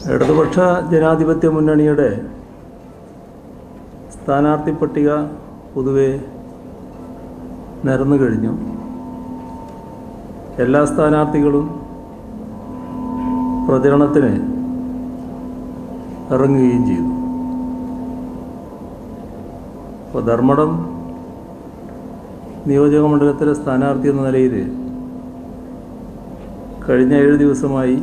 ഇടതുപക്ഷ ജനാധിപത്യ മുന്നണിയുടെ സ്ഥാനാർത്ഥി പട്ടിക പൊതുവെ നിരന്നു കഴിഞ്ഞു. എല്ലാ സ്ഥാനാർത്ഥികളും പ്രചരണത്തിന് ഇറങ്ങുകയും ചെയ്തു. അപ്പോൾ ധർമ്മടം നിയോജക മണ്ഡലത്തിലെ സ്ഥാനാർത്ഥി എന്ന നിലയിൽ കഴിഞ്ഞ 7 ദിവസമായി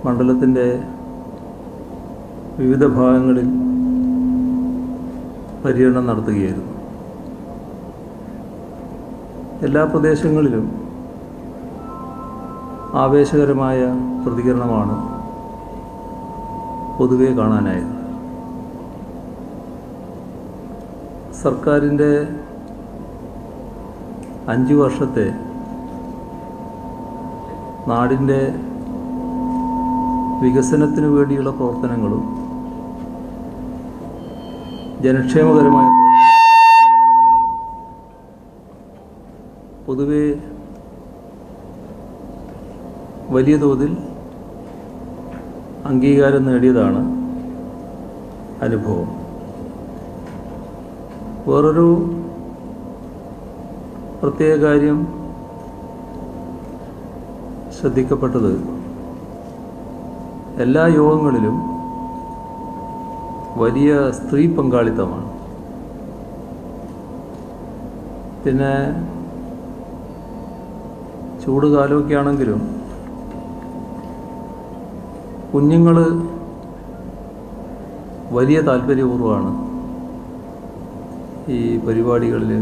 മണ്ഡലത്തിൻ്റെ വിവിധ ഭാഗങ്ങളിൽ പര്യടനം നടത്തുകയായിരുന്നു. എല്ലാ പ്രദേശങ്ങളിലും ആവേശകരമായ പ്രതികരണമാണ് പൊതുവെ കാണാനായത്. സർക്കാരിൻ്റെ 5 വർഷത്തെ നാടിൻ്റെ വികസനത്തിനു വേണ്ടിയുള്ള പ്രവർത്തനങ്ങളും ജനക്ഷേമകരമായ പൊതുവെ വലിയ തോതിൽ അംഗീകാരം നേടിയതാണ് അനുഭവം. വേറൊരു പ്രത്യേക കാര്യം ശ്രദ്ധിക്കപ്പെട്ടത്, എല്ലാ യോഗങ്ങളിലും വലിയ സ്ത്രീ പങ്കാളിത്തമാണ്. പിന്നെ ചൂട് കാലമൊക്കെ ആണെങ്കിലും കുഞ്ഞുങ്ങൾ വലിയ താല്പര്യപൂർവ്വമാണ് ഈ പരിപാടികളിൽ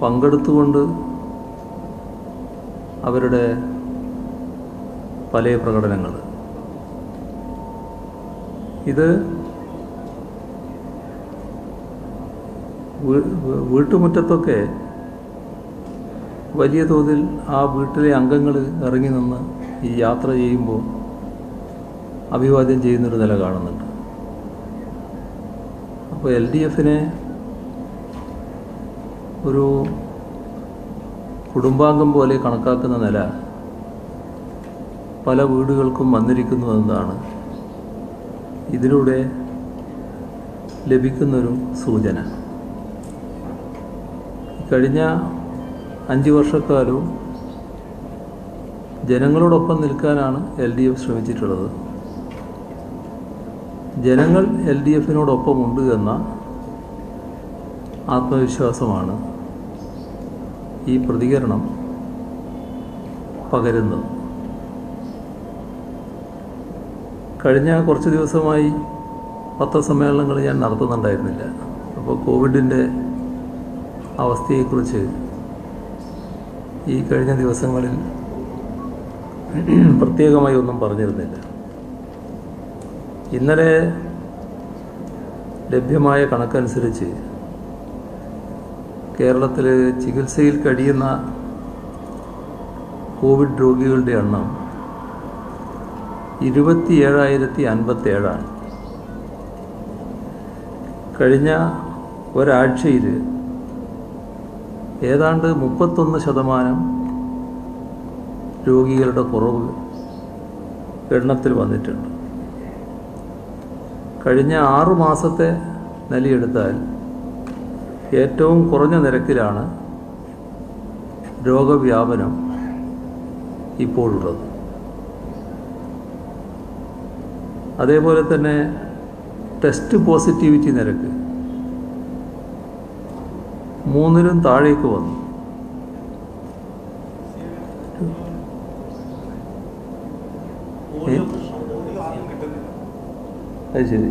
പങ്കെടുത്തുകൊണ്ട് അവരുടെ പല പ്രകടനങ്ങൾ. ഇത് വീട്ടുമുറ്റത്തൊക്കെ വലിയ തോതിൽ ആ വീട്ടിലെ അംഗങ്ങൾ ഇറങ്ങി നിന്ന് ഈ യാത്ര ചെയ്യുമ്പോൾ അഭിവാദ്യം ചെയ്യുന്നൊരു നില കാണുന്നുണ്ട്. അപ്പോൾ LDFനെ ഒരു കുടുംബാംഗം പോലെ കണക്കാക്കുന്ന നില പല വീടുകൾക്കും വന്നിരിക്കുന്നു എന്നതാണ് ഇതിലൂടെ ലഭിക്കുന്നൊരു സൂചന. കഴിഞ്ഞ 5 വർഷക്കാലവും ജനങ്ങളോടൊപ്പം നിൽക്കാനാണ് LDF ശ്രമിച്ചിട്ടുള്ളത്. ജനങ്ങൾ LDFനോടൊപ്പമുണ്ട് എന്ന ആത്മവിശ്വാസമാണ് ഈ പ്രതികരണം പകരുന്നത്. കഴിഞ്ഞ കുറച്ച് ദിവസമായി പത്രസമ്മേളനങ്ങൾ ഞാൻ നടത്തുന്നുണ്ടായിരുന്നില്ല. അപ്പോൾ കോവിഡിൻ്റെ അവസ്ഥയെക്കുറിച്ച് ഈ കഴിഞ്ഞ ദിവസങ്ങളിൽ പ്രത്യേകമായി ഒന്നും പറഞ്ഞിരുന്നില്ല. ഇന്നലെ ലഭ്യമായ കണക്കനുസരിച്ച് കേരളത്തിൽ ചികിത്സയിൽ കഴിയുന്ന കോവിഡ് രോഗികളുടെ എണ്ണം 27,057 കഴിഞ്ഞ ഒരാഴ്ചയിൽ ഏതാണ്ട് 31% രോഗികളുടെ കുറവ് എണ്ണത്തിൽ വന്നിട്ടുണ്ട്. കഴിഞ്ഞ 6 മാസത്തെ നിലയെടുത്താൽ ഏറ്റവും കുറഞ്ഞ നിരക്കിലാണ് രോഗവ്യാപനം ഇപ്പോഴുള്ളത്. അതേപോലെ തന്നെ ടെസ്റ്റ് പോസിറ്റിവിറ്റി നിരക്ക് 3-ലും താഴേക്ക് വന്നു. അത് ശരി.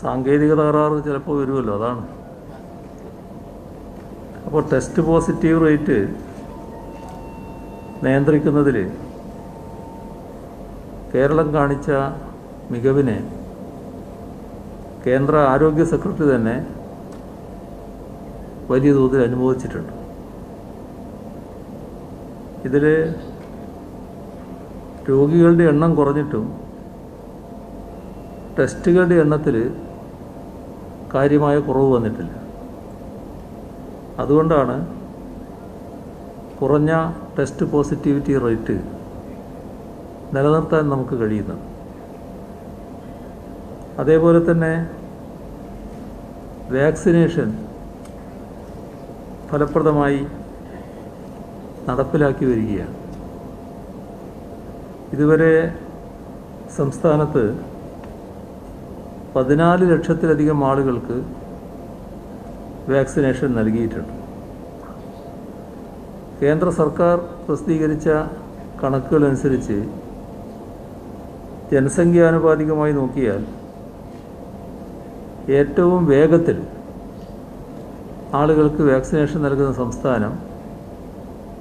സാങ്കേതിക തകരാറ് ചിലപ്പോൾ വരുമല്ലോ, അതാണ്. അപ്പോൾ ടെസ്റ്റ് പോസിറ്റീവ് റേറ്റ് നിയന്ത്രിക്കുന്നതിൽ കേരളം കാണിച്ച മികവിനെ കേന്ദ്ര ആരോഗ്യ സെക്രട്ടറി തന്നെ വലിയ തോതിൽ അനുമോദിച്ചിട്ടുണ്ട്. ഇതിൽ രോഗികളുടെ എണ്ണം കുറഞ്ഞിട്ടും ടെസ്റ്റുകളുടെ എണ്ണത്തിൽ കാര്യമായ കുറവ് വന്നിട്ടില്ല. അതുകൊണ്ടാണ് കുറഞ്ഞ ടെസ്റ്റ് പോസിറ്റിവിറ്റി റേറ്റ് നിലനിർത്താൻ നമുക്ക് കഴിയുന്നത്. അതേപോലെ തന്നെ വാക്സിനേഷൻ ഫലപ്രദമായി നടപ്പിലാക്കി വരികയാണ്. ഇതുവരെ സംസ്ഥാനത്ത് 14 ലക്ഷത്തിലധികം ആളുകൾക്ക് വാക്സിനേഷൻ നൽകിയിട്ടുണ്ട്. കേന്ദ്ര സർക്കാർ പ്രസിദ്ധീകരിച്ച കണക്കുകളനുസരിച്ച് ജനസംഖ്യാനുപാതികമായി നോക്കിയാൽ ഏറ്റവും വേഗത്തിൽ ആളുകൾക്ക് വാക്സിനേഷൻ നൽകുന്ന സംസ്ഥാനം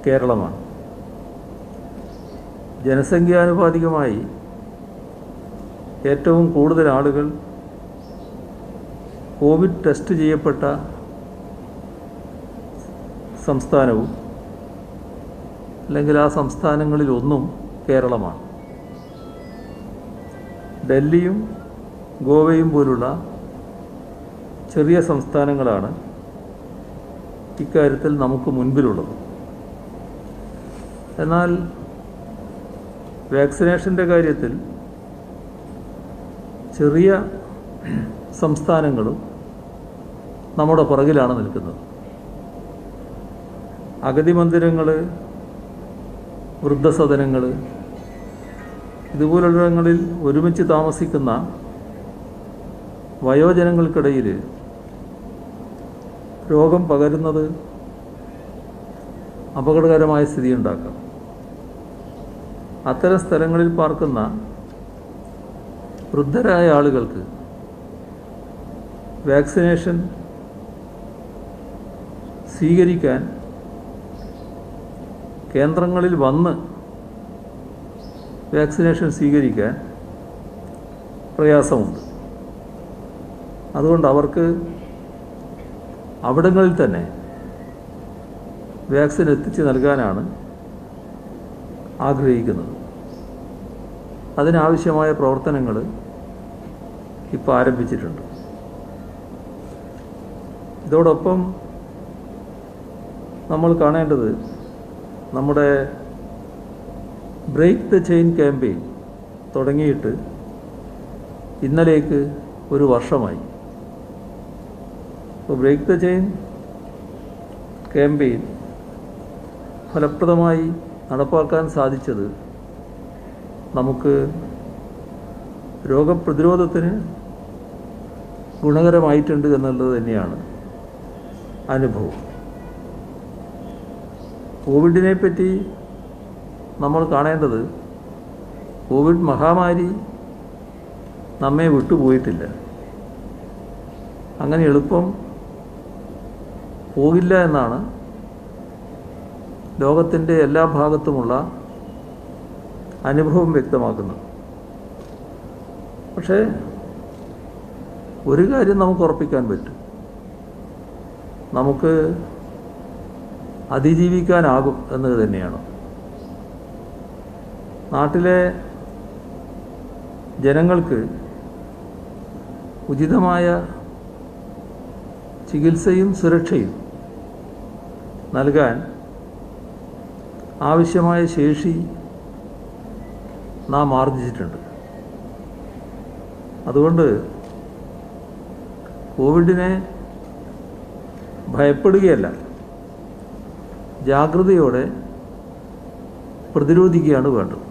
കേരളമാണ്. ജനസംഖ്യാനുപാതികമായി ഏറ്റവും കൂടുതൽ ആളുകൾ കോവിഡ് ടെസ്റ്റ് ചെയ്യപ്പെട്ട സംസ്ഥാനവും അല്ലെങ്കിൽ ആ സംസ്ഥാനങ്ങളിലൊന്നും കേരളമാണ്. ഡൽഹിയും ഗോവയും പോലുള്ള ചെറിയ സംസ്ഥാനങ്ങളാണ് ഇക്കാര്യത്തിൽ നമുക്ക് മുൻപിലുള്ളത്. എന്നാൽ വാക്സിനേഷൻ്റെ കാര്യത്തിൽ ചെറിയ സംസ്ഥാനങ്ങളും നമ്മുടെ പുറകിലാണ് നിൽക്കുന്നത്. അഗതി മന്ദിരങ്ങൾ, വൃദ്ധസദനങ്ങൾ, ഇതുപോലുള്ളങ്ങളിൽ ഒരുമിച്ച് താമസിക്കുന്ന വയോജനങ്ങൾക്കിടയിൽ രോഗം പകരുന്നത് അപകടകരമായ സ്ഥിതിയുണ്ടാക്കാം. അത്തരം സ്ഥലങ്ങളിൽ പാർക്കുന്ന വൃദ്ധരായ ആളുകൾക്ക് വാക്സിനേഷൻ സ്വീകരിക്കാൻ കേന്ദ്രങ്ങളിൽ വന്ന് വാക്സിനേഷൻ സ്വീകരിക്കാൻ പ്രയാസമുണ്ട്. അതുകൊണ്ട് അവർക്ക് അവിടങ്ങളിൽ തന്നെ വാക്സിൻ എത്തിച്ച് നൽകാനാണ് ആഗ്രഹിക്കുന്നത്. അതിനാവശ്യമായ പ്രവർത്തനങ്ങൾ ഇപ്പോൾ ആരംഭിച്ചിട്ടുണ്ട്. ഇതോടൊപ്പം നമ്മൾ കാണേണ്ടത് നമ്മുടെ ബ്രേക്ക് ദ ചെയിൻ ക്യാമ്പയിൻ തുടങ്ങിയിട്ട് ഇന്നലേക്ക് ഒരു വർഷമായി. അപ്പോൾ ബ്രേക്ക് ദ ചെയിൻ ക്യാമ്പയിൻ ഫലപ്രദമായി നടപ്പാക്കാൻ സാധിച്ചത് നമുക്ക് രോഗപ്രതിരോധത്തിന് ഗുണകരമായിട്ടുണ്ട് എന്നുള്ളത് തന്നെയാണ് അനുഭവം. കോവിഡിനെ പറ്റി നമ്മൾ കാണേണ്ടത് കോവിഡ് മഹാമാരി നമ്മെ വിട്ടുപോയിട്ടില്ല. അങ്ങനെ എളുപ്പം പോകില്ല എന്നാണ് ലോകത്തിൻ്റെ എല്ലാ ഭാഗത്തുമുള്ള അനുഭവം വ്യക്തമാക്കുന്നത്. പക്ഷേ ഒരു കാര്യം നമുക്ക് ഉറപ്പിക്കാൻ പറ്റും, നമുക്ക് അതിജീവിക്കാനാകും എന്നത് തന്നെയാണ്. നാട്ടിലെ ജനങ്ങൾക്ക് ഉചിതമായ ചികിത്സയും സുരക്ഷയും നൽകാൻ ആവശ്യമായ ശേഷി നാം ആർജിച്ചിട്ടുണ്ട്. അതുകൊണ്ട് കോവിഡിനെ ഭയപ്പെടുകയല്ല, ജാഗ്രതയോടെ പ്രതിരോധിക്കുകയാണ് വേണ്ടത്.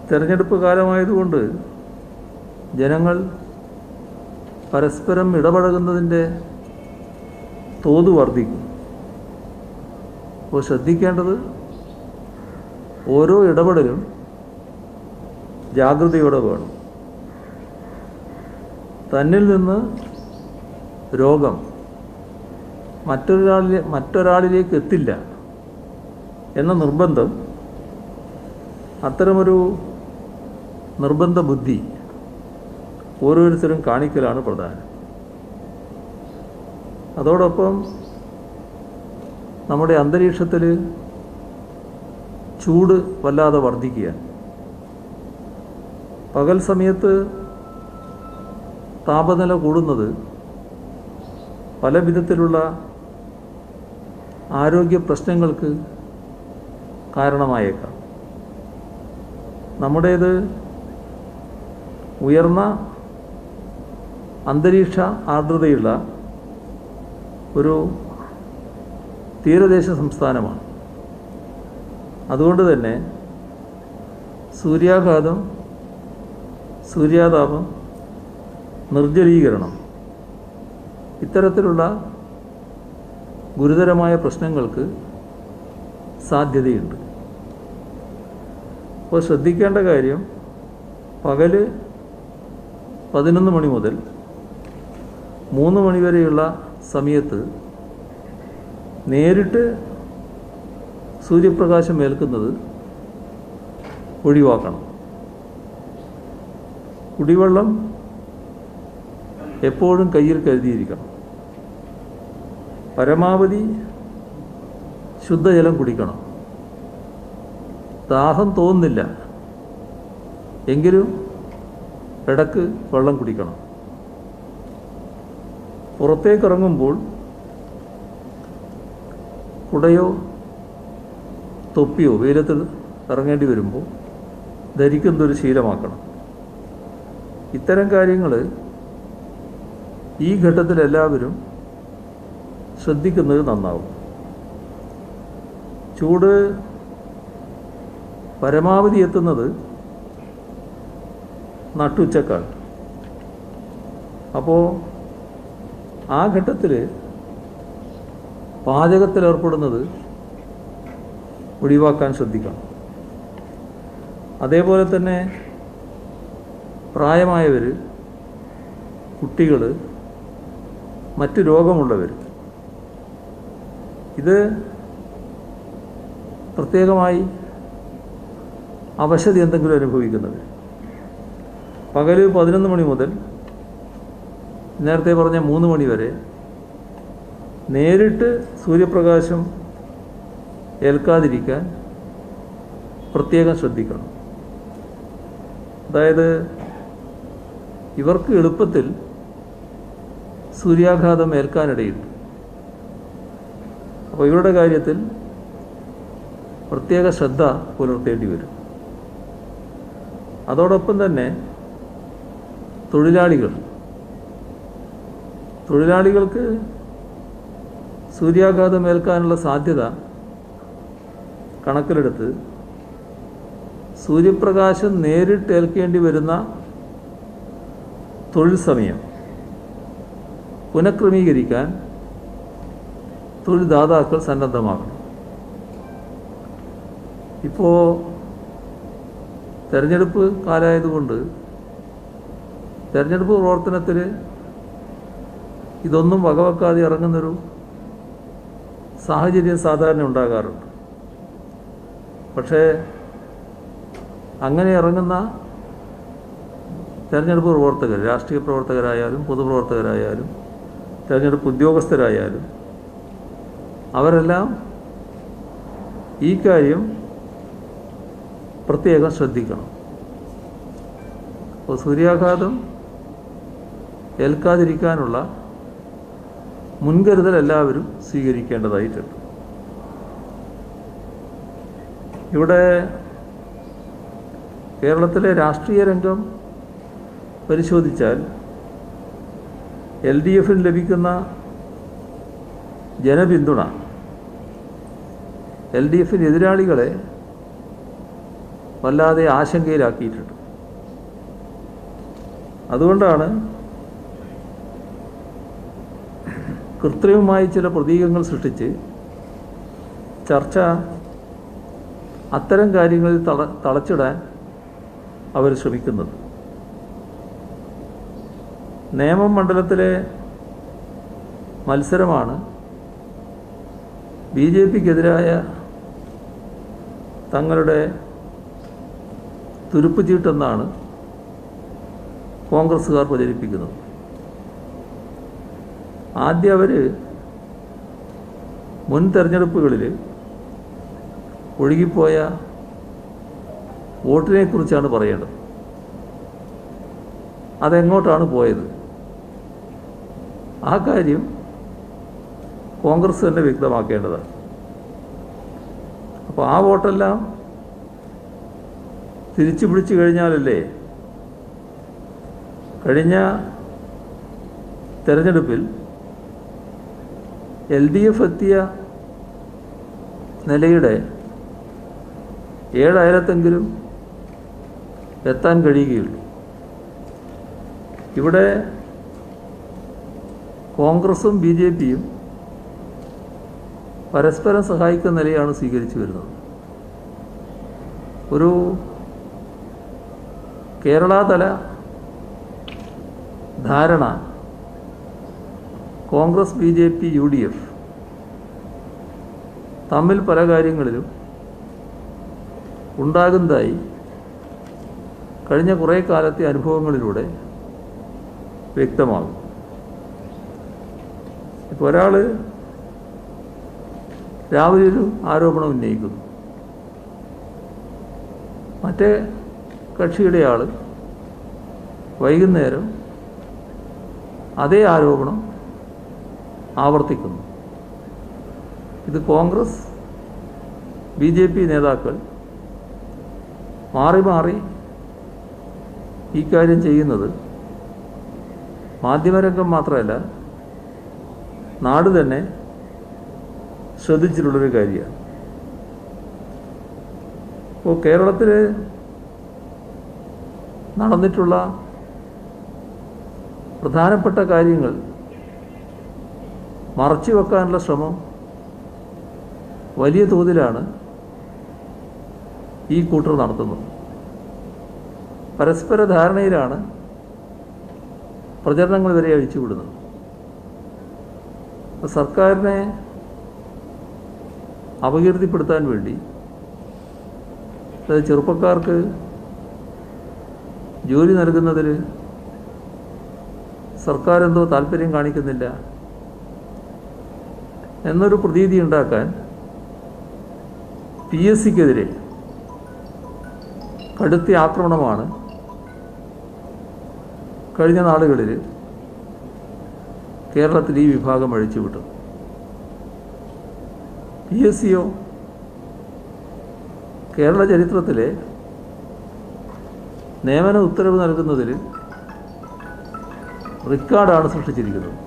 തെരഞ്ഞെടുപ്പ് കാലമായതുകൊണ്ട് ജനങ്ങൾ പരസ്പരം ഇടപഴകുന്നതിൻ്റെ തോത് വർദ്ധിക്കും. അപ്പോൾ ശ്രദ്ധിക്കേണ്ടത് ഓരോ ഇടപെടലും ജാഗ്രതയോടെ വേണം. തന്നിൽ നിന്ന് രോഗം മറ്റൊരാളിലേക്ക് എത്തില്ല എന്ന നിർബന്ധം, അത്തരമൊരു നിർബന്ധ ബുദ്ധി ഓരോരുത്തരും കാണിക്കലാണ് പ്രധാനം. അതോടൊപ്പം നമ്മുടെ അന്തരീക്ഷത്തിൽ ചൂട് വല്ലാതെ വർദ്ധിക്കുക. പകൽ സമയത്ത് താപനില കൂടുന്നത് പല വിധത്തിലുള്ള ആരോഗ്യ പ്രശ്നങ്ങൾക്ക് കാരണമായേക്കാം. നമ്മുടേത് ഉയർന്ന അന്തരീക്ഷ ആർദ്രതയുള്ള ഒരു തീരദേശ സംസ്ഥാനമാണ്. അതുകൊണ്ട് തന്നെ സൂര്യാഘാതം, സൂര്യാതാപം, നിർജ്ജലീകരണം ഇത്തരത്തിലുള്ള ഗുരുതരമായ പ്രശ്നങ്ങൾക്ക് സാധ്യതയുണ്ട്. അപ്പോൾ ശ്രദ്ധിക്കേണ്ട കാര്യം, പകൽ 11 മണി മുതൽ 3 മണി വരെയുള്ള സമയത്ത് നേരിട്ട് സൂര്യപ്രകാശം ഏൽക്കുന്നത് ഒഴിവാക്കണം. കുടിവെള്ളം എപ്പോഴും കയ്യിൽ കരുതിയിരിക്കണം. പരമാവധി ശുദ്ധജലം കുടിക്കണം. ദാഹം തോന്നുന്നില്ല എങ്കിലും ഇടയ്ക്ക് വെള്ളം കുടിക്കണം. പുറത്തേക്കിറങ്ങുമ്പോൾ കുടയോ തൊപ്പിയോ വെയിലത്ത് ഇറങ്ങേണ്ടി വരുമ്പോൾ ധരിക്കുന്നതൊരു ശീലമാക്കണം. ഇത്തരം കാര്യങ്ങൾ ഈ ഘട്ടത്തിൽ എല്ലാവരും ശ്രദ്ധിക്കുന്നത് നന്നാവും. ചൂട് പരമാവധി എത്തുന്നത് നട്ടുച്ചക്കാണ്. അപ്പോൾ ആ ഘട്ടത്തിൽ പാചകത്തിലേർപ്പെടുന്നത് ഒഴിവാക്കാൻ ശ്രദ്ധിക്കണം. അതേപോലെ തന്നെ പ്രായമായവർ, കുട്ടികൾ, മറ്റ് രോഗമുള്ളവർ, ഇത് പ്രത്യേകമായി അവശത എന്തെങ്കിലും അനുഭവിക്കുന്നവർ പകൽ 11 മണി മുതൽ നേരത്തെ പറഞ്ഞ 3 മണി വരെ നേരിട്ട് സൂര്യപ്രകാശം ഏൽക്കാതിരിക്കാൻ പ്രത്യേകം ശ്രദ്ധിക്കണം. അതായത് ഇവർക്ക് എളുപ്പത്തിൽ സൂര്യാഘാതം ഏൽക്കാനിടയുണ്ട്. അപ്പോൾ ഇവരുടെ കാര്യത്തിൽ പ്രത്യേക ശ്രദ്ധ പുലർത്തേണ്ടി വരും. അതോടൊപ്പം തന്നെ തൊഴിലാളികൾക്ക് സൂര്യാഘാതം ഏൽക്കാനുള്ള സാധ്യത കണക്കിലെടുത്ത് സൂര്യപ്രകാശം നേരിട്ട് ഏൽക്കേണ്ടി വരുന്ന തൊഴിൽ സമയം പുനഃക്രമീകരിക്കാൻ തൊഴിൽദാതാക്കൾ സന്നദ്ധമാകണം. ഇപ്പോൾ തെരഞ്ഞെടുപ്പ് കാലമായതുകൊണ്ട് തെരഞ്ഞെടുപ്പ് പ്രവർത്തനത്തിൽ ഇതൊന്നും വകവെക്കാതെ ഇറങ്ങുന്നൊരു സാഹചര്യം സാധാരണ ഉണ്ടാകാറുണ്ട്. പക്ഷേ അങ്ങനെ ഇറങ്ങുന്ന തെരഞ്ഞെടുപ്പ് പ്രവർത്തകർ, രാഷ്ട്രീയ പ്രവർത്തകരായാലും പൊതുപ്രവർത്തകരായാലും തെരഞ്ഞെടുപ്പ് ഉദ്യോഗസ്ഥരായാലും അവരെല്ലാം ഈ കാര്യം പ്രത്യേകം ശ്രദ്ധിക്കണം. അപ്പോൾ സൂര്യാഘാതം ഏൽക്കാതിരിക്കാനുള്ള മുൻകരുതൽ എല്ലാവരും സ്വീകരിക്കേണ്ടതായിട്ടുണ്ട്. ഇവിടെ കേരളത്തിലെ രാഷ്ട്രീയ രംഗം പരിശോധിച്ചാൽ LDFന് ലഭിക്കുന്ന ജനപിന്തുണ LDFന് എതിരാളികളെ വല്ലാതെ ആശങ്കയിലാക്കിയിട്ടുണ്ട്. അതുകൊണ്ടാണ് കൃത്രിമമായി ചില പ്രതീകങ്ങൾ സൃഷ്ടിച്ച് ചർച്ച അത്തരം കാര്യങ്ങളിൽ തളച്ചിടാൻ അവർ ശ്രമിക്കുന്നത്. നേമം മണ്ഡലത്തിലെ മത്സരമാണ് BJPക്കെതിരായ തങ്ങളുടെ തുരുപ്പുചീട്ടെന്നാണ് കോൺഗ്രസ്സുകാർ പ്രചരിപ്പിക്കുന്നത്. ആദ്യം അവർ മുൻ തെരഞ്ഞെടുപ്പുകളിൽ ഒഴുകിപ്പോയ വോട്ടിനെക്കുറിച്ചാണ് പറയേണ്ടത്. അതെങ്ങോട്ടാണ് പോയത്? ആ കാര്യം കോൺഗ്രസ് തന്നെ വ്യക്തമാക്കേണ്ടതാണ്. അപ്പോൾ ആ വോട്ടെല്ലാം തിരിച്ചു പിടിച്ചു കഴിഞ്ഞാലല്ലേ കഴിഞ്ഞ തെരഞ്ഞെടുപ്പിൽ LDF എത്തിയ നിലയുടെ 7 അയലത്തെങ്കിലും എത്താൻ കഴിയുകയുള്ളൂ. ഇവിടെ കോൺഗ്രസും BJPയും പരസ്പരം സഹായിക്കുന്ന നിലയാണ് സ്വീകരിച്ചു വരുന്നത്. ഒരു കേരളതല ധാരണ കോൺഗ്രസ് BJP UDF തമ്മിൽ പല കാര്യങ്ങളിലും ഉണ്ടാകുന്നതായി കഴിഞ്ഞ കുറേ കാലത്തെ അനുഭവങ്ങളിലൂടെ വ്യക്തമാകും. ഇപ്പോൾ ഒരാൾ രാവിലെ ഒരു ആരോപണം ഉന്നയിക്കുന്നു, മറ്റേ കക്ഷിയുടെ ആൾ വൈകുന്നേരം അതേ ആരോപണം ആവർത്തിക്കുന്നു. ഇത് കോൺഗ്രസ് BJP നേതാക്കൾ മാറി മാറി ഈ കാര്യം ചെയ്യുന്നത് മാധ്യമരംഗം മാത്രമല്ല, നാട് തന്നെ ശ്രദ്ധിച്ചിട്ടുള്ളൊരു കാര്യമാണ്. ഇപ്പോൾ കേരളത്തിൽ നടന്നിട്ടുള്ള പ്രധാനപ്പെട്ട കാര്യങ്ങൾ മറച്ചു വെക്കാനുള്ള ശ്രമം വലിയ തോതിലാണ് ഈ കൂട്ടർ നടത്തുന്നത്. പരസ്പര ധാരണയിലാണ് പ്രചരണങ്ങൾ വരെ അഴിച്ചുവിടുന്നത്. സർക്കാരിനെ അപകീർത്തിപ്പെടുത്താൻ വേണ്ടി, അതായത് ചെറുപ്പക്കാർക്ക് ജോലി നൽകുന്നതിൽ സർക്കാർ എന്തോ താല്പര്യം കാണിക്കുന്നില്ല എന്നൊരു പ്രതീതി ഉണ്ടാക്കാൻ PSCക്കെതിരെ കടുത്ത ആക്രമണമാണ് കഴിഞ്ഞ നാളുകളിൽ കേരളത്തിൽ ഈ വിഭാഗം അഴിച്ചുവിട്ടത്. PSCയോ കേരള ചരിത്രത്തിലെ നിയമന ഉത്തരവ് നൽകുന്നതിൽ റെക്കോർഡാണ് സൃഷ്ടിച്ചിരിക്കുന്നത്.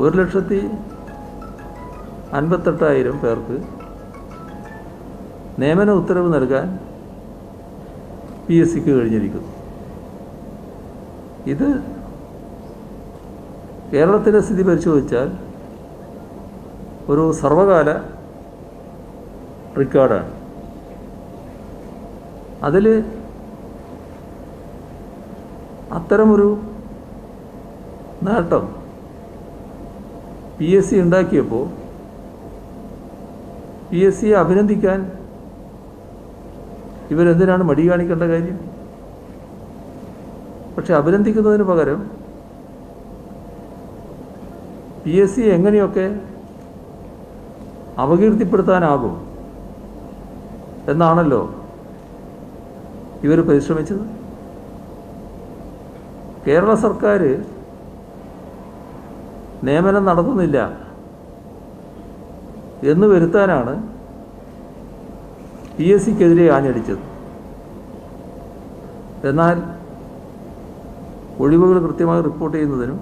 1,58,000 പേർക്ക് നിയമന ഉത്തരവ് നൽകാൻ PSCക്ക് കഴിഞ്ഞിരിക്കുന്നു. ഇത് കേരളത്തിലെ സ്ഥിതി പരിശോധിച്ചാൽ ഒരു സർവകാല റെക്കോർഡാണ്. അതിൽ അത്തരമൊരു നേട്ടം PSC ഉണ്ടാക്കിയപ്പോൾ PSCയെ അഭിനന്ദിക്കാൻ ഇവരെന്തിനാണ് മടി കാണിക്കേണ്ട കാര്യം? പക്ഷെ അഭിനന്ദിക്കുന്നതിന് പകരം PSCയെ എങ്ങനെയൊക്കെ അപകീർത്തിപ്പെടുത്താനാകും എന്നാണല്ലോ ഇവർ പരിശ്രമിച്ചത്. കേരള സർക്കാർ നിയമനം നടത്തുന്നില്ല എന്ന് വരുത്താനാണ് PSCക്കെതിരെ ആഞ്ഞടിച്ചത്. എന്നാൽ ഒഴിവുകൾ കൃത്യമായി റിപ്പോർട്ട് ചെയ്യുന്നതിനും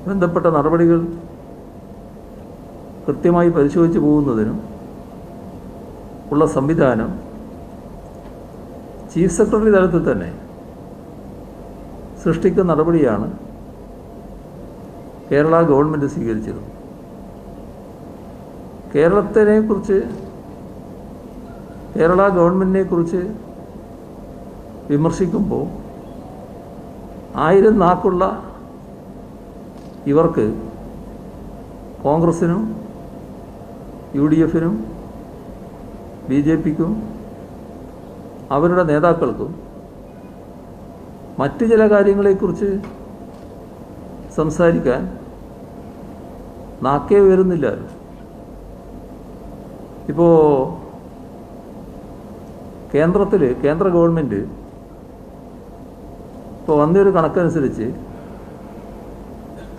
ബന്ധപ്പെട്ട നടപടികൾ കൃത്യമായി പരിശോധിച്ച് പോകുന്നതിനും ഉള്ള സംവിധാനം ചീഫ് സെക്രട്ടറി തലത്തിൽ തന്നെ സൃഷ്ടിക്കുന്ന നടപടിയാണ് കേരള ഗവൺമെൻറ് സ്വീകരിച്ചത്. കേരള ഗവൺമെൻറ്റിനെക്കുറിച്ച് വിമർശിക്കുമ്പോൾ 1000 നാക്കുള്ള ഇവർക്ക് കോൺഗ്രസിനും UDF-നും BJP-ക്കും അവരുടെ നേതാക്കൾക്കും മറ്റ് ചില കാര്യങ്ങളെക്കുറിച്ച് സംസാരിക്കാൻ നാക്കേ വരുന്നില്ല. ഇപ്പോൾ കേന്ദ്ര ഗവൺമെൻറ് ഇപ്പോൾ വന്നൊരു കണക്കനുസരിച്ച്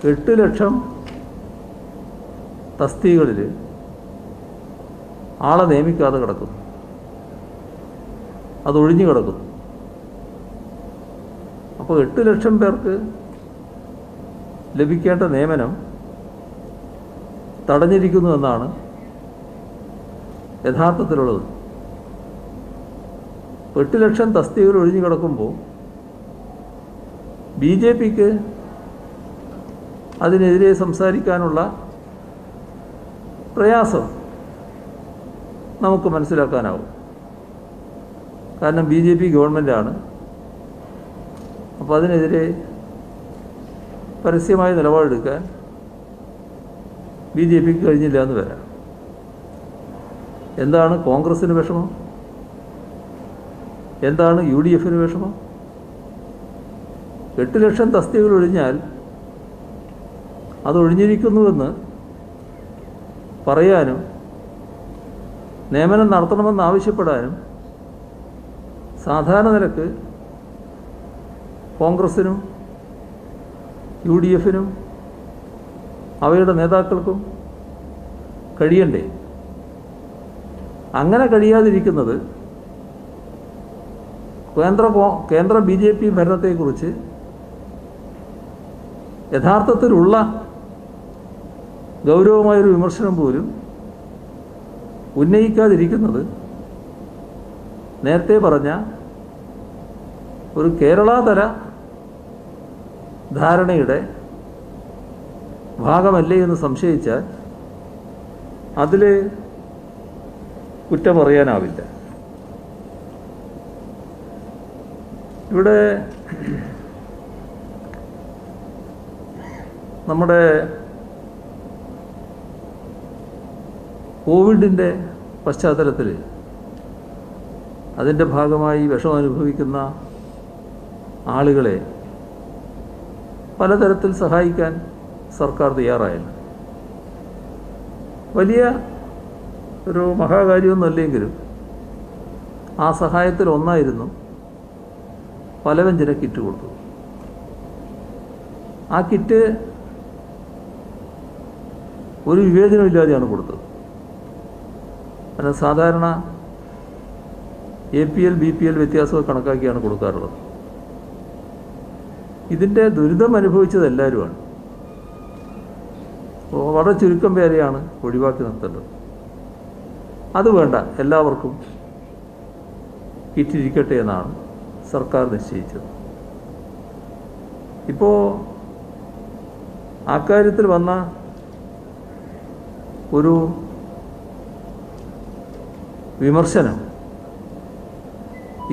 8 ലക്ഷം തസ്തികകളിൽ ആളെ നിയമിക്കാതെ കിടക്കുന്നു, അതൊഴിഞ്ഞു കിടക്കുന്നു. അപ്പോൾ 8 ലക്ഷം പേർക്ക് ലഭിക്കേണ്ട നിയമനം തടഞ്ഞിരിക്കുന്നു എന്നാണ് യഥാർത്ഥത്തിലുള്ളത്. 8 ലക്ഷം തസ്തികകൾ ഒഴിഞ്ഞു കിടക്കുമ്പോൾ BJP-ക്ക് അതിനെതിരെ സംസാരിക്കാനുള്ള പ്രയാസം നമുക്ക് മനസ്സിലാക്കാനാവും. കാരണം BJP ഗവൺമെൻറ്റാണ്. അപ്പോൾ അതിനെതിരെ പരസ്യമായ നിലപാടെടുക്കാൻ BJP-ക്ക് കഴിഞ്ഞില്ല എന്ന് വരാം. എന്താണ് കോൺഗ്രസ്സിന് വിഷമം? എന്താണ് UDF-ന് വിഷമം? 8 ലക്ഷം തസ്തികകൾ ഒഴിഞ്ഞാൽ അതൊഴിഞ്ഞിരിക്കുന്നുവെന്ന് പറയാനും നിയമനം നടത്തണമെന്ന് ആവശ്യപ്പെടാനും സാധാരണ നിലക്ക് കോൺഗ്രസ്സിനും UDF-നും അവയുടെ നേതാക്കൾക്കും കഴിയണ്ടേ? അങ്ങനെ കഴിയാതിരിക്കുന്നത് കേന്ദ്ര BJP ഭരണത്തെക്കുറിച്ച് യഥാർത്ഥത്തിലുള്ള ഗൗരവമായൊരു വിമർശനം പോലും ഉന്നയിക്കാതിരിക്കുന്നത് നേരത്തെ പറഞ്ഞ ഒരു കേരളതല ധാരണയുടെ ഭാഗമല്ലേ എന്ന് സംശയിച്ചാൽ അതിൽ കുറ്റം പറയാനാവില്ല. ഇവിടെ നമ്മുടെ കോവിഡിൻ്റെ പശ്ചാത്തലത്തിൽ അതിൻ്റെ ഭാഗമായി വിഷമം അനുഭവിക്കുന്ന ആളുകളെ പലതരത്തിൽ സഹായിക്കാൻ സർക്കാർ തയ്യാറായില്ല. വലിയ ഒരു മഹാകാര്യമൊന്നുമല്ലെങ്കിലും ആ സഹായത്തിൽ ഒന്നായിരുന്നു പലവ്യഞ്ജന കിറ്റ് കൊടുത്തു. ആ കിറ്റ് ഒരു വിവേചനമില്ലാതെയാണ് കൊടുത്തത്. കാരണം സാധാരണ APL BPL വ്യത്യാസമൊക്കെ കണക്കാക്കിയാണ് കൊടുക്കാറുള്ളത്. ഇതിൻ്റെ ദുരിതം അനുഭവിച്ചത് എല്ലാവരുമാണ്. വളരെ ചുരുക്കം പേരെയാണ് ഒഴിവാക്കി നിർത്തേണ്ടത്. അത് വേണ്ട, എല്ലാവർക്കും കിറ്റിരിക്കട്ടെ എന്നാണ് സർക്കാർ നിശ്ചയിച്ചത്. ഇപ്പോൾ അക്കാര്യത്തിൽ വന്ന ഒരു വിമർശനം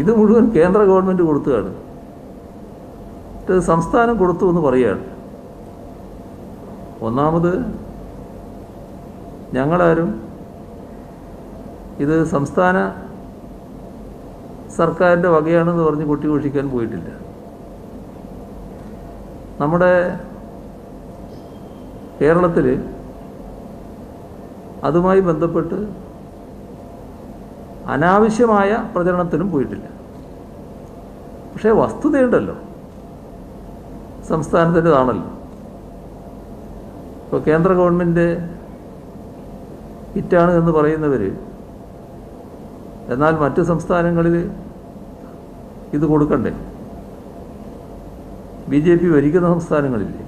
ഇത് മുഴുവൻ കേന്ദ്ര ഗവൺമെൻറ് കൊടുത്തതാണ്, ഇത് സംസ്ഥാനം കൊടുത്തു എന്ന് പറയുകയാണ്. ഒന്നാമത് ഞങ്ങളാരും ഇത് സംസ്ഥാന സർക്കാരിൻ്റെ വകയാണെന്ന് പറഞ്ഞ് കൊട്ടിഘോഷിക്കാൻ പോയിട്ടില്ല. നമ്മുടെ കേരളത്തിൽ അതുമായി ബന്ധപ്പെട്ട് അനാവശ്യമായ പ്രചരണത്തിനും പോയിട്ടില്ല. പക്ഷേ വസ്തുതയുണ്ടല്ലോ, സംസ്ഥാനത്തിൻ്റെതാണല്ലോ. ഇപ്പോൾ കേന്ദ്ര ഗവൺമെൻറ് കിറ്റാണ് എന്ന് പറയുന്നവർ എന്നാൽ മറ്റ് സംസ്ഥാനങ്ങളിൽ ഇത് കൊടുക്കണ്ടേ? ബി ജെ പി ഭരിക്കുന്ന സംസ്ഥാനങ്ങളില്ലേ?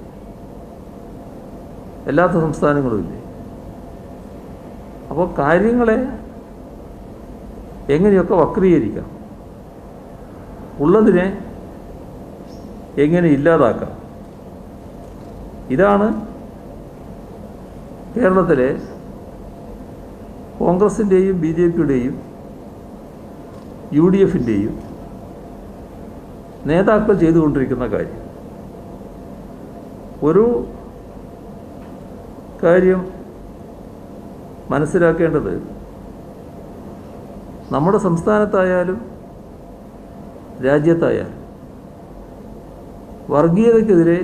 എല്ലാത്ത സംസ്ഥാനങ്ങളും ഇല്ലേ? അപ്പോൾ കാര്യങ്ങളെ എങ്ങനെയൊക്കെ വക്രീകരിക്കാം, ഉള്ളതിനെ എങ്ങനെ ഇല്ലാതാക്കാം, ഇതാണ് കേരളത്തിലെ കോൺഗ്രസിൻ്റെയും ബി ജെ പിയുടെയും യു ഡി എഫിൻ്റെയും നേതാക്കൾ ചെയ്തുകൊണ്ടിരിക്കുന്ന കാര്യം. ഒരു കാര്യം മനസ്സിലാക്കേണ്ടത്, നമ്മുടെ സംസ്ഥാനത്തായാലും രാജ്യത്തായാലും വർഗീയതയ്ക്കെതിരെ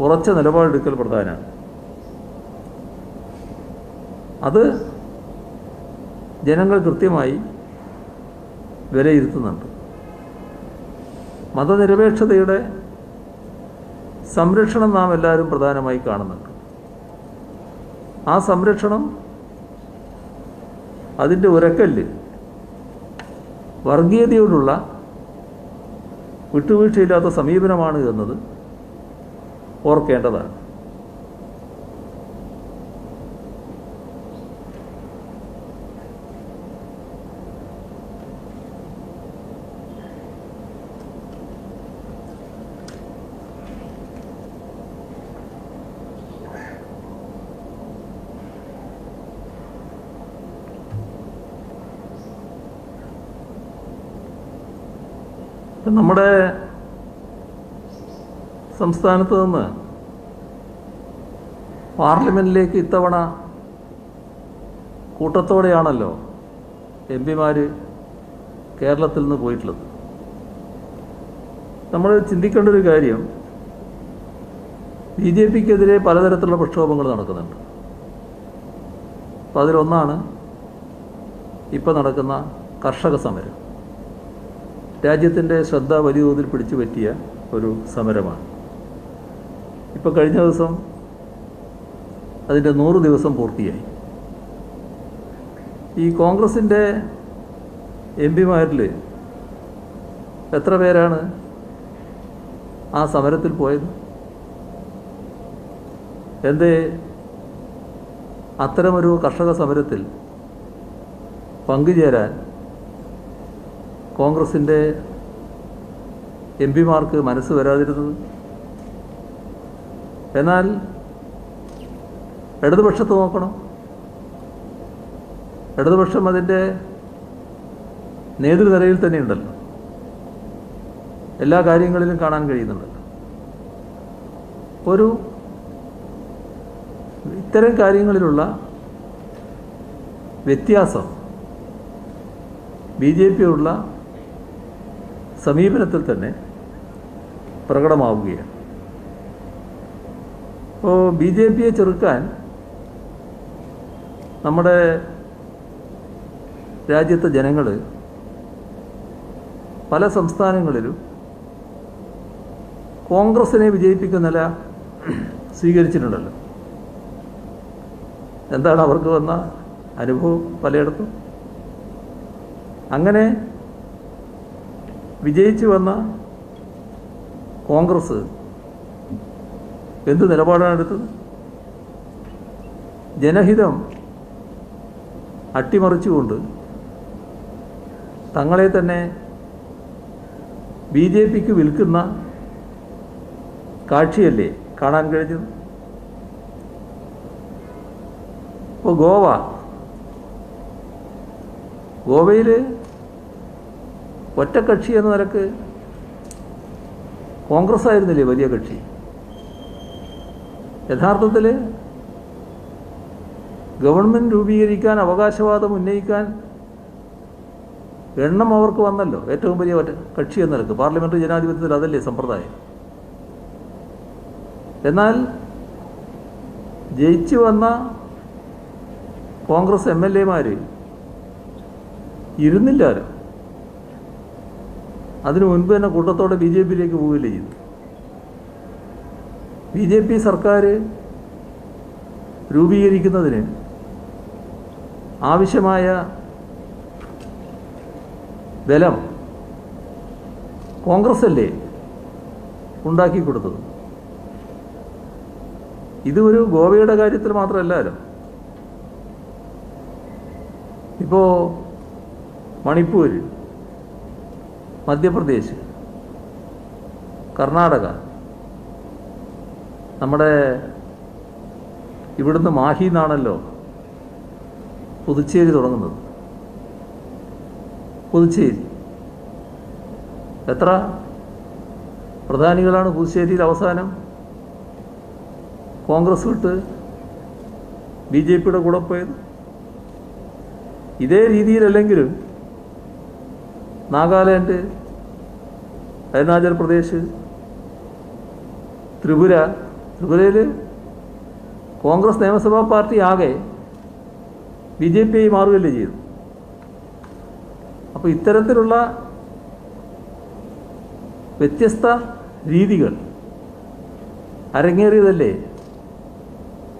ഉറച്ച നിലപാടെടുക്കൽ പ്രധാനമാണ്. അത് ജനങ്ങൾ കൃത്യമായി വിലയിരുത്തുന്നുണ്ട്. മതനിരപേക്ഷതയുടെ സംരക്ഷണം നാം എല്ലാവരും പ്രധാനമായി കാണുന്നുണ്ട്. ആ സംരക്ഷണം, അതിൻ്റെ ഉരക്കല്ല് വർഗീയതയോടുള്ള വിട്ടുവീഴ്ചയില്ലാത്ത സമീപനമാണ് എന്നത് ഓർക്കേണ്ടതാണ്. നമ്മുടെ സംസ്ഥാനത്ത് നിന്ന് പാർലമെൻറ്റിലേക്ക് ഇത്തവണ കൂട്ടത്തോടെയാണല്ലോ എം പിമാർ കേരളത്തിൽ നിന്ന് പോയിട്ടുള്ളത്. നമ്മൾ ചിന്തിക്കേണ്ട ഒരു കാര്യം, ബി ജെ പിക്കെതിരെ പലതരത്തിലുള്ള പ്രക്ഷോഭങ്ങൾ നടക്കുന്നുണ്ട്. അപ്പോൾ അതിലൊന്നാണ് ഇപ്പോൾ നടക്കുന്ന കർഷക സമരം. രാജ്യത്തിൻ്റെ ശ്രദ്ധ വലിയ തോതിൽ പിടിച്ചു പറ്റിയ ഒരു സമരമാണ്. ഇപ്പോൾ കഴിഞ്ഞ ദിവസം അതിൻ്റെ 100 ദിവസം പൂർത്തിയായി. ഈ കോൺഗ്രസിൻ്റെ എം പിമാരിൽ എത്ര പേരാണ് ആ സമരത്തിൽ പോയത്? എന്തേ അത്തരമൊരു കർഷക സമരത്തിൽ പങ്കുചേരാൻ കോൺഗ്രസിൻ്റെ എം പിമാർക്ക് മനസ്സ് വരാതിരുന്നത്? എന്നാൽ ഇടതുപക്ഷത്ത് നോക്കണം. ഇടതുപക്ഷം അതിൻ്റെ നേതൃനിരയിൽ തന്നെയുണ്ടല്ലോ, എല്ലാ കാര്യങ്ങളിലും കാണാൻ കഴിയുന്നുണ്ടല്ലോ. ഒരു ഇത്തരം കാര്യങ്ങളിലുള്ള വ്യത്യാസം ബി ജെ പിയോടുള്ള സമീപനത്തിൽ തന്നെ പ്രകടമാവുകയാണ്. അപ്പോൾ ബി ജെ പിയെ ചെറുക്കാൻ നമ്മുടെ രാജ്യത്തെ ജനങ്ങൾ പല സംസ്ഥാനങ്ങളിലും കോൺഗ്രസിനെ വിജയിപ്പിക്കുന്ന നില സ്വീകരിച്ചിട്ടുണ്ടല്ലോ. എന്താണ് അവർക്ക് വന്ന അനുഭവം? പലയിടത്തും അങ്ങനെ വിജയിച്ചു വന്ന കോൺഗ്രസ് എന്ത് നിലപാടാണ് എടുത്തത്? ജനഹിതം അട്ടിമറിച്ചുകൊണ്ട് തങ്ങളെ തന്നെ ബി ജെ പിക്ക് വിൽക്കുന്ന കാഴ്ചയല്ലേ കാണാൻ കഴിഞ്ഞത്? ഇപ്പോൾ ഗോവയിൽ ഒറ്റക്കക്ഷി എന്ന നിലക്ക് കോൺഗ്രസ് ആയിരുന്നില്ലേ വലിയ കക്ഷി? യഥാർത്ഥത്തിൽ ഗവൺമെൻറ് രൂപീകരിക്കാൻ അവകാശവാദം ഉന്നയിക്കാൻ എണ്ണം അവർക്ക് വന്നല്ലോ. ഏറ്റവും വലിയ കക്ഷി എന്ന നിലക്ക് പാർലമെൻ്ററി ജനാധിപത്യത്തിൽ അതല്ലേ സമ്പ്രദായം. എന്നാൽ ജയിച്ചു വന്ന കോൺഗ്രസ് എം എൽ എമാർ ഇരുന്നില്ലാലോ. അതിനു മുൻപ് തന്നെ കൂട്ടത്തോടെ ബി ജെ പിയിലേക്ക് പോവുകയില്ലേ ചെയ്തു. ബി ജെ പി സർക്കാർ രൂപീകരിക്കുന്നതിന് ആവശ്യമായ ബലം കോൺഗ്രസ് അല്ലേ ഉണ്ടാക്കി കൊടുത്തത്. ഇത് ഒരു ഗോവയുടെ കാര്യത്തിൽ മാത്രമല്ലല്ലോ. ഇപ്പോൾ മണിപ്പൂർ, മധ്യപ്രദേശ്, കർണാടക, നമ്മുടെ ഇവിടുന്ന് മാഹി നിന്നാണല്ലോ പുതുച്ചേരി തുടങ്ങുന്നത്. പുതുച്ചേരി എത്ര പ്രധാനികളാണ് പുതുച്ചേരിയിൽ അവസാനം കോൺഗ്രസ് വിട്ട് ബി ജെ പിയുടെ കൂടെ പോയത്? ഇതേ രീതിയിലല്ലെങ്കിലും നാഗാലാൻഡ്, അരുണാചൽ പ്രദേശ്, ത്രിപുരയിൽ കോൺഗ്രസ് നിയമസഭാ പാർട്ടി ആകെ ബി ജെ പി ആയി മാറുകയല്ലേ ചെയ്തു. അപ്പോൾ ഇത്തരത്തിലുള്ള വ്യത്യസ്ത രീതികൾ അരങ്ങേറിയതല്ലേ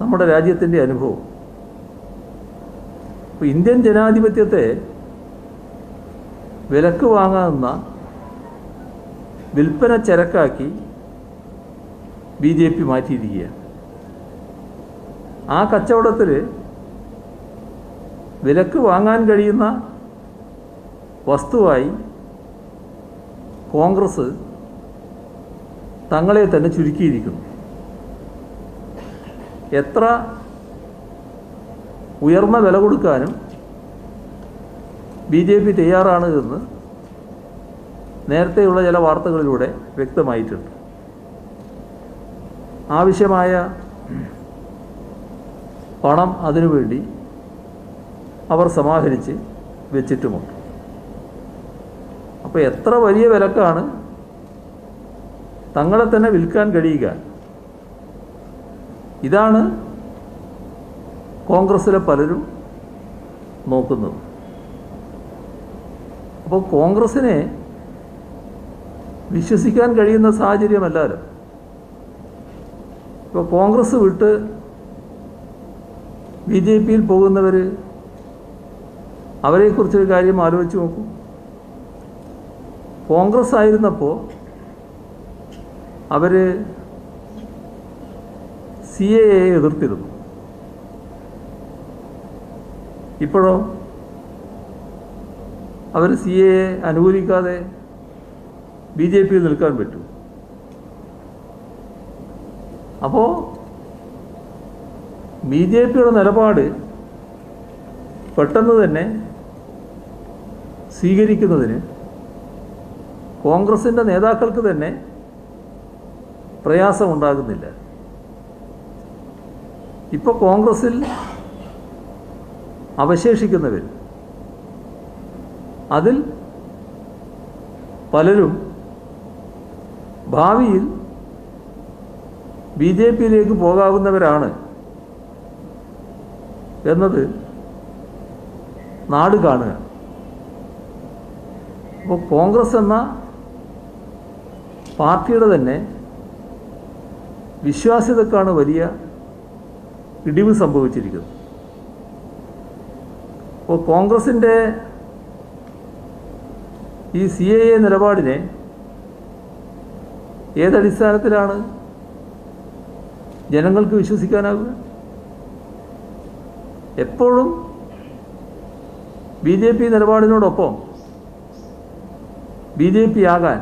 നമ്മുടെ രാജ്യത്തിൻ്റെ അനുഭവം. അപ്പോൾ ഇന്ത്യൻ ജനാധിപത്യത്തെ വിലക്ക് വാങ്ങാവുന്ന വിൽപ്പന ചരക്കാക്കി ബി ജെ പി മാറ്റിയിരിക്കുകയാണ്. ആ കച്ചവടത്തിൽ വിലക്ക് വാങ്ങാൻ കഴിയുന്ന വസ്തുവായി കോൺഗ്രസ് തങ്ങളെ തന്നെ ചുരുക്കിയിരിക്കുന്നു. എത്ര ഉയർന്ന വില കൊടുക്കാനും ബി ജെ പി തയ്യാറാണ് എന്ന് നേരത്തെയുള്ള ചില വാർത്തകളിലൂടെ വ്യക്തമായിട്ടുണ്ട്. ആവശ്യമായ പണം അതിനുവേണ്ടി അവർ സമാഹരിച്ച് വെച്ചിട്ടുമുണ്ട്. അപ്പോൾ എത്ര വലിയ വിലക്കാണ് തങ്ങളെ തന്നെ വിൽക്കാൻ കഴിയുക? ഇതാണ് കോൺഗ്രസ്സിലെ പലരും നോക്കുന്നത്. അപ്പോൾ കോൺഗ്രസ്സിനെ വിശ്വസിക്കാൻ കഴിയുന്ന സാഹചര്യമല്ലല്ലോ. ഇപ്പോൾ കോൺഗ്രസ് വിട്ട് ബി ജെ പിയിൽ പോകുന്നവർ, അവരെക്കുറിച്ചൊരു കാര്യം ആലോചിച്ച് നോക്കൂ. കോൺഗ്രസ് ആയിരുന്നപ്പോൾ അവർ CAA എതിർത്തിരുന്നു. ഇപ്പോഴോ അവർ CAA അനുകൂലിക്കാതെ ബി ജെ പിയിൽ നിൽക്കാൻ പറ്റും. അപ്പോൾ ബി ജെ പിയുടെ നിലപാട് പെട്ടെന്ന് തന്നെ സ്വീകരിക്കുന്നതിന് കോൺഗ്രസിൻ്റെ നേതാക്കൾക്ക് തന്നെ പ്രയാസമുണ്ടാകുന്നില്ല. ഇപ്പോൾ കോൺഗ്രസിൽ അവശേഷിക്കുന്നവർ, അതിൽ പലരും ഭാവിയിൽ ബി ജെ പിയിലേക്ക് പോകാവുന്നവരാണ് എന്നത് നാട് കാണുക. അപ്പോൾ കോൺഗ്രസ് എന്ന പാർട്ടിയുടെ തന്നെ വിശ്വാസ്യതക്കാണ് വലിയ ഇടിവ് സംഭവിച്ചിരിക്കുന്നത്. അപ്പോൾ കോൺഗ്രസിൻ്റെ ഈ CAA നിലപാടിനെ ഏതടിസ്ഥാനത്തിലാണ് ജനങ്ങൾക്ക് വിശ്വസിക്കാനാവുക? എപ്പോഴും ബി ജെ പി നിലപാടിനോടൊപ്പം ബി ജെ പി ആകാൻ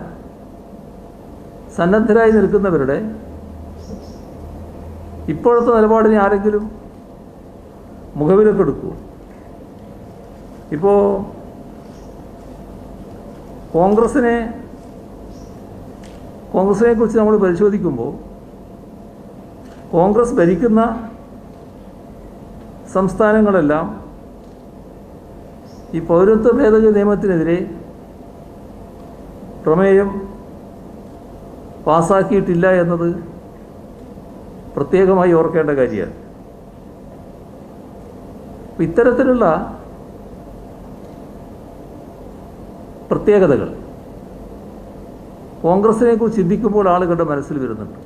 സന്നദ്ധരായി നിൽക്കുന്നവരുടെ ഇപ്പോഴത്തെ നിലപാടിനെ ആരെങ്കിലും മുഖവിലക്കെടുക്കുമോ? ഇപ്പോൾ കോൺഗ്രസിനെ കുറിച്ച് നമ്മൾ പരിശോധിക്കുമ്പോൾ കോൺഗ്രസ് ഭരിക്കുന്ന സംസ്ഥാനങ്ങളെല്ലാം ഈ പൗരത്വ ഭേദഗതി നിയമത്തിനെതിരെ പ്രമേയം പാസ്സാക്കിയിട്ടില്ല എന്നത് പ്രത്യേകമായി ഓർക്കേണ്ട കാര്യമാണ്. ഇത്തരത്തിലുള്ള പ്രത്യേകതകൾ കോൺഗ്രസിനെ കുറിച്ച് ചിന്തിക്കുമ്പോൾ ആളുകളുടെ മനസ്സിൽ വരുന്നുണ്ട്.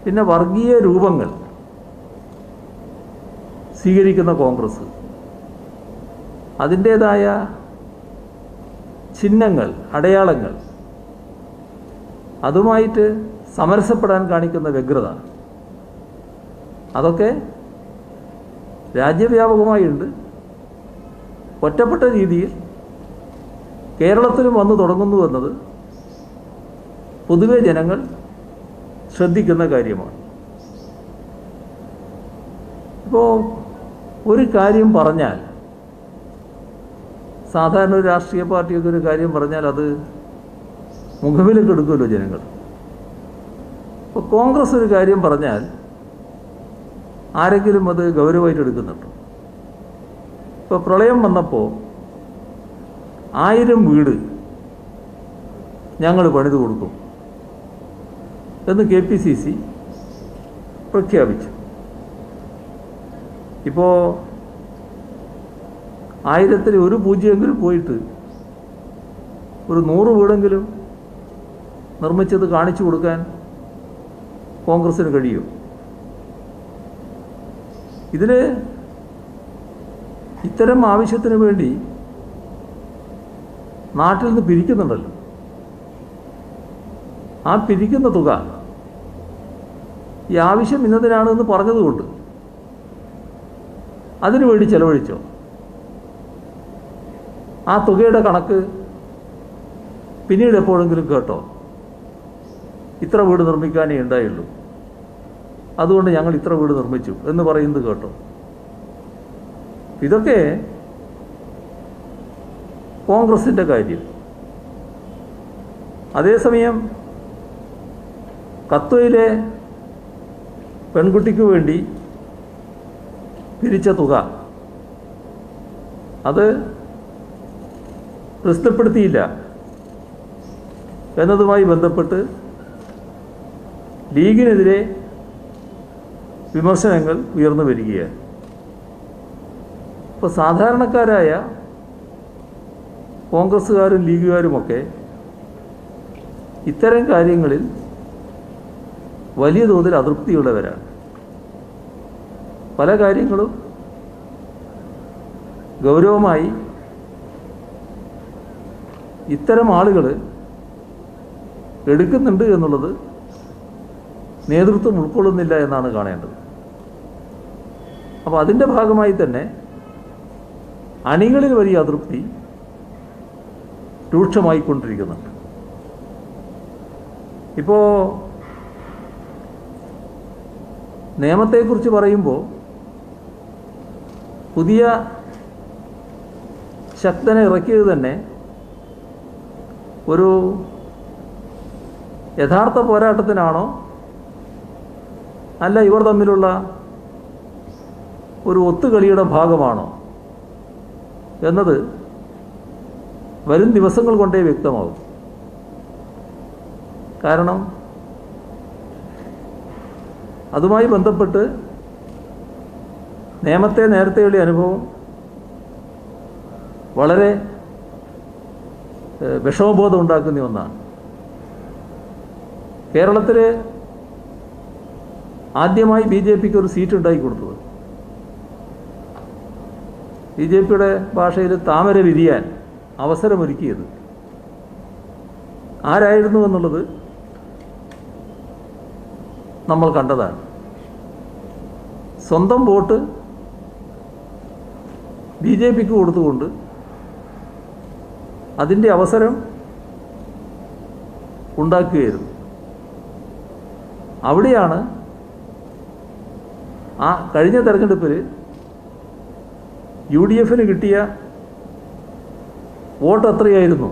പിന്നെ വർഗീയ രൂപങ്ങൾ സ്വീകരിക്കുന്ന കോൺഗ്രസ്, അതിൻ്റേതായ ചിഹ്നങ്ങൾ, അടയാളങ്ങൾ അതുമായിട്ട് സമരസപ്പെടാൻ കാണിക്കുന്ന വ്യഗ്രത, അതൊക്കെ രാജ്യവ്യാപകമായുണ്ട്. ഒറ്റപ്പെട്ട രീതിയിൽ കേരളത്തിലും വന്നു തുടങ്ങുന്നു എന്നത് പൊതുവെ ജനങ്ങൾ ശ്രദ്ധിക്കുന്ന കാര്യമാണ്. ഇപ്പോൾ ഒരു കാര്യം പറഞ്ഞാൽ, സാധാരണ ഒരു രാഷ്ട്രീയ പാർട്ടിയൊക്കെ ഒരു കാര്യം പറഞ്ഞാൽ അത് മുഖവിലേക്ക് എടുക്കുമല്ലോ ജനങ്ങൾ. ഇപ്പോൾ കോൺഗ്രസ് ഒരു കാര്യം പറഞ്ഞാൽ ആരെങ്കിലും അത് ഗൗരവമായിട്ട് എടുക്കുന്നുണ്ട്. ഇപ്പോൾ പ്രളയം വന്നപ്പോൾ 1000 വീട് ഞങ്ങൾ പണിത് കൊടുക്കും എന്ന് KPCC പ്രഖ്യാപിച്ചു. ഇപ്പോൾ 1000-ൽ 1 പൂജ്യമെങ്കിലും പോയിട്ട് ഒരു 100 വീടെങ്കിലും നിർമ്മിച്ചത് കാണിച്ചു കൊടുക്കാൻ കോൺഗ്രസ്സിന് കഴിയും. ഇതിൽ ഇത്തരം ആവശ്യത്തിന് വേണ്ടി നാട്ടിൽ നിന്ന് പിരിക്കുന്നുണ്ടല്ലോ. ആ പിരിക്കുന്ന തുക ഈ ആവശ്യം ഇന്നതിനാണെന്ന് പറഞ്ഞതുകൊണ്ട് അതിനുവേണ്ടി ചെലവഴിച്ചോ? ആ തുകയുടെ കണക്ക് പിന്നീട് എപ്പോഴെങ്കിലും കേട്ടോ? ഇത്ര വീട് നിർമ്മിക്കാനേ ഉണ്ടായുള്ളൂ, അതുകൊണ്ട് ഞങ്ങൾ ഇത്ര വീട് നിർമ്മിച്ചു എന്ന് പറയുന്നത് കേട്ടോ? ഇതൊക്കെ കോൺഗ്രസിൻ്റെ കാര്യം. അതേസമയം കത്വയിലെ പെൺകുട്ടിക്ക് വേണ്ടി പിരിച്ച തുക അത് പ്രസിദ്ധപ്പെടുത്തിയില്ല എന്നതുമായി ബന്ധപ്പെട്ട് ലീഗിനെതിരെ വിമർശനങ്ങൾ ഉയർന്നു വരികയാണ്. ഇപ്പോൾ സാധാരണക്കാരായ കോൺഗ്രസ്സുകാരും ലീഗുകാരുമൊക്കെ ഇത്തരം കാര്യങ്ങളിൽ വലിയ തോതിൽ അതൃപ്തിയുള്ളവരാണ്. പല കാര്യങ്ങളും ഗൗരവമായി ഇത്തരം ആളുകൾ എടുക്കുന്നുണ്ട് എന്നുള്ളത് നേതൃത്വം ഉൾക്കൊള്ളുന്നില്ല എന്നാണ് കാണേണ്ടത്. അപ്പോൾ അതിൻ്റെ ഭാഗമായി തന്നെ അണികളിൽ വലിയ അതൃപ്തി രൂക്ഷമായിക്കൊണ്ടിരിക്കുന്നുണ്ട്. ഇപ്പോൾ നിയമത്തെക്കുറിച്ച് പറയുമ്പോൾ പുതിയ ശക്തനെ ഇറക്കിയത് തന്നെ ഒരു യഥാർത്ഥ പോരാട്ടത്തിനാണോ അല്ല ഇവർ തമ്മിലുള്ള ഒരു ഒത്തുകളിയുടെ ഭാഗമാണോ എന്നത് വരും ദിവസങ്ങൾ കൊണ്ടേ വ്യക്തമാവും. കാരണം അതുമായി ബന്ധപ്പെട്ട് നേരത്തെയുള്ള അനുഭവം വളരെ വിഷമബോധം ഉണ്ടാക്കുന്ന ഒന്നാണ്. കേരളത്തിൽ ആദ്യമായി BJPക്ക് ഒരു സീറ്റ് ഉണ്ടാക്കി കൊടുത്തത്, BJPയുടെ ഭാഷയിൽ താമര വിരിയാൻ അവസരമൊരുക്കിയത് ആരായിരുന്നു എന്നുള്ളത് നമ്മൾ കണ്ടതാണ്. സ്വന്തം വോട്ട് BJPക്ക് കൊടുത്തുകൊണ്ട് അതിൻ്റെ അവസരം ഉണ്ടാക്കുകയായിരുന്നു. അവിടെയാണ് ആ കഴിഞ്ഞ തെരഞ്ഞെടുപ്പിൽ UDFന് കിട്ടിയ വോട്ട് എത്രയായിരുന്നു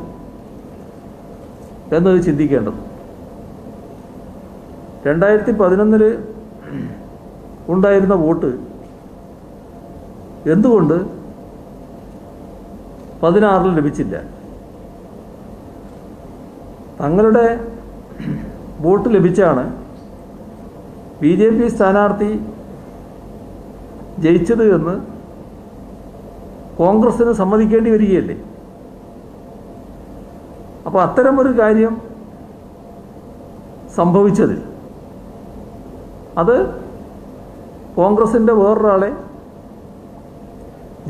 എന്നത് ചിന്തിക്കേണ്ടത്. 2011 ഉണ്ടായിരുന്ന വോട്ട് എന്തുകൊണ്ട് 16 ലഭിച്ചില്ല? തങ്ങളുടെ വോട്ട് ലഭിച്ചാണ് BJP സ്ഥാനാർത്ഥി ജയിച്ചത് എന്ന് കോൺഗ്രസ്സിന് സമ്മതിക്കേണ്ടി വരികയല്ലേ? അപ്പോൾ അത്തരമൊരു കാര്യം സംഭവിച്ചതിൽ അത് കോൺഗ്രസിൻ്റെ വേറൊരാളെ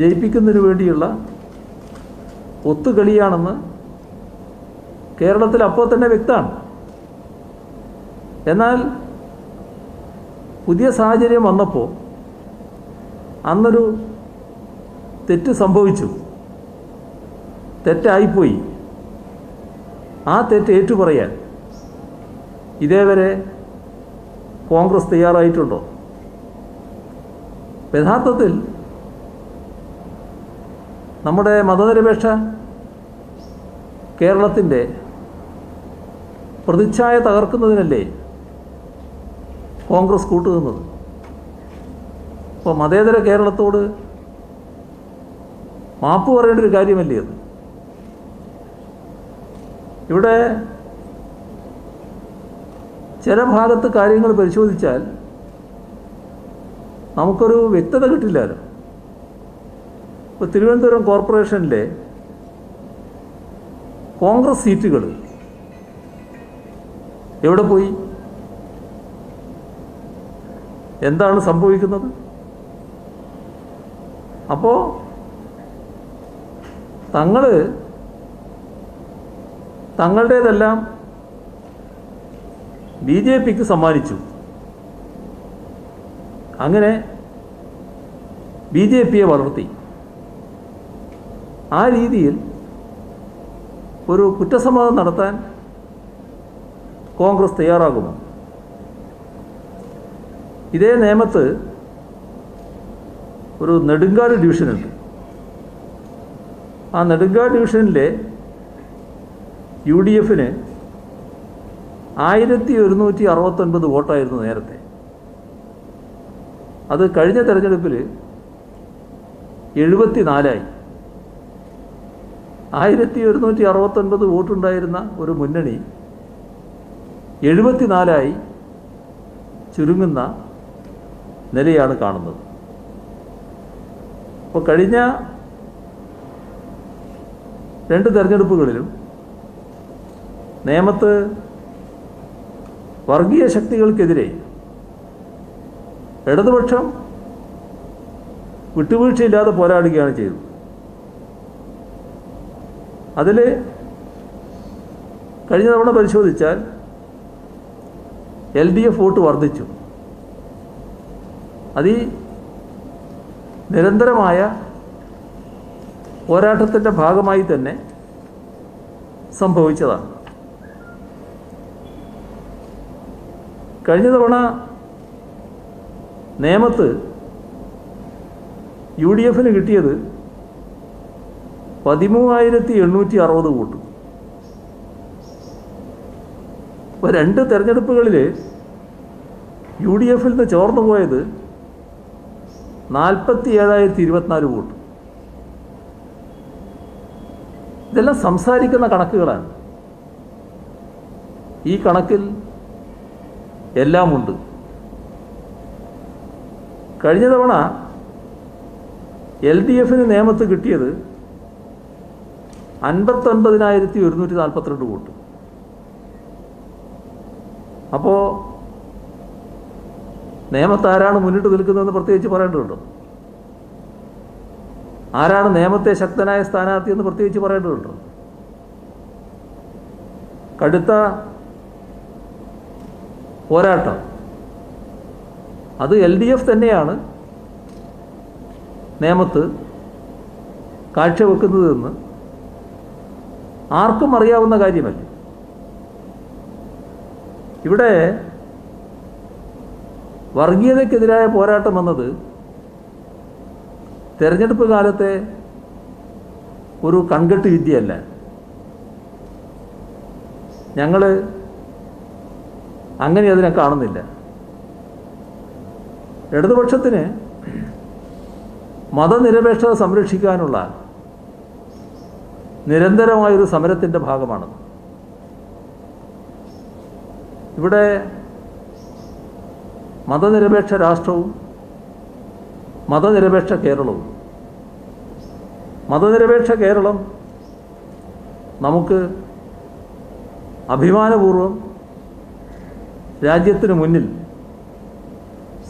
ജയിപ്പിക്കുന്നതിന് വേണ്ടിയുള്ള ഒത്തുകളിയാണെന്ന് കേരളത്തിൽ അപ്പോൾ തന്നെ വ്യക്തമാണ്. എന്നാൽ പുതിയ സാഹചര്യം വന്നപ്പോൾ അന്നൊരു തെറ്റ് സംഭവിച്ചു, തെറ്റായിപ്പോയി. ആ തെറ്റ് ഏറ്റുപറയാൻ ഇതേവരെ കോൺഗ്രസ് തയ്യാറായിട്ടുണ്ടോ? യഥാർത്ഥത്തിൽ നമ്മുടെ മതനിരപേക്ഷ കേരളത്തിൻ്റെ പ്രതിച്ഛായ തകർക്കുന്നതിനല്ലേ കോൺഗ്രസ് കൂട്ടുനിന്നത്? അപ്പോൾ മതേതര കേരളത്തോട് മാപ്പ് പറയേണ്ട ഒരു കാര്യമല്ലേ അത്? ഇവിടെ ചില ഭാഗത്ത് കാര്യങ്ങൾ പരിശോധിച്ചാൽ നമുക്കൊരു വ്യക്തത കിട്ടില്ലല്ലോ. ഇപ്പോൾ തിരുവനന്തപുരം കോർപ്പറേഷനിലെ കോൺഗ്രസ് സീറ്റുകൾ എവിടെ പോയി? എന്താണ് സംഭവിക്കുന്നത്? അപ്പോൾ തങ്ങളുടേതെല്ലാം BJPക്ക് സമ്മാനിച്ചു. അങ്ങനെ BJPയെ വളർത്തി. ആ രീതിയിൽ ഒരു കുറ്റസമ്മതം നടത്താൻ കോൺഗ്രസ് തയ്യാറാകുമോ? ഇതേ നേമത്ത് ഒരു നെടുങ്കാട് ഡിവിഷനുണ്ട്. ആ നെടുങ്കാട് ഡിവിഷനിലെ UDFന് 1169 വോട്ടായിരുന്നു നേരത്തെ. അത് കഴിഞ്ഞ തെരഞ്ഞെടുപ്പിൽ 74ആയി. 1169 വോട്ടുണ്ടായിരുന്ന ഒരു മുന്നണി 74ആയി ചുരുങ്ങുന്ന നിലയാണ് കാണുന്നത്. അപ്പോൾ കഴിഞ്ഞ 2 തെരഞ്ഞെടുപ്പുകളിലും നേമത്ത് വർഗീയ ശക്തികൾക്കെതിരെ ഇടതുപക്ഷം വിട്ടുവീഴ്ചയില്ലാതെ പോരാടുകയാണ് ചെയ്തത്. അതിൽ കഴിഞ്ഞ തവണ പരിശോധിച്ചാൽ LDF വോട്ട് വർദ്ധിച്ചു. അത് ഈ നിരന്തരമായ പോരാട്ടത്തിൻ്റെ ഭാഗമായി തന്നെ സംഭവിച്ചതാണ്. കഴിഞ്ഞ തവണ നേമത്ത് UDFന് കിട്ടിയത് 13,860 വോട്ട്. ഇപ്പോൾ 2 തെരഞ്ഞെടുപ്പുകളിൽ UDFൽ നിന്ന് ചോർന്നു പോയത് 47,024 വോട്ട്. ഇതെല്ലാം സംസാരിക്കുന്ന കണക്കുകളാണ്. ഈ കണക്കിൽ എല്ലാമുണ്ട്. കഴിഞ്ഞ തവണ LDFന് നേമത്ത് കിട്ടിയത് 59,142 വോട്ട്. അപ്പോൾ നേമത്ത് ആരാണ് മുന്നിട്ട് നിൽക്കുന്നതെന്ന് പ്രത്യേകിച്ച് പറയേണ്ടതുണ്ടോ? ആരാണ് നേമത്തെ ശക്തനായ സ്ഥാനാർത്ഥി എന്ന് പ്രത്യേകിച്ച് പറയേണ്ടതുണ്ടോ? കടുത്ത പോരാട്ടം അത് LDF തന്നെയാണ് നേമത്ത് കാഴ്ചവെക്കുന്നതെന്ന് ആർക്കും അറിയാവുന്ന കാര്യമല്ല. ഇവിടെ വർഗീയതയ്ക്കെതിരായ പോരാട്ടം എന്നത് തെരഞ്ഞെടുപ്പ് കാലത്തെ ഒരു കൺകെട്ട് വിദ്യയല്ല. ഞങ്ങൾ അങ്ങനെ അതിനെ കാണുന്നില്ല. ഇടതുപക്ഷത്തിന് മതനിരപേക്ഷത സംരക്ഷിക്കാനുള്ള നിരന്തരമായൊരു സമരത്തിൻ്റെ ഭാഗമാണത്. ഇവിടെ മതനിരപേക്ഷ രാഷ്ട്രവും മതനിരപേക്ഷ കേരളവും. മതനിരപേക്ഷ കേരളം നമുക്ക് അഭിമാനപൂർവം രാജ്യത്തിന് മുന്നിൽ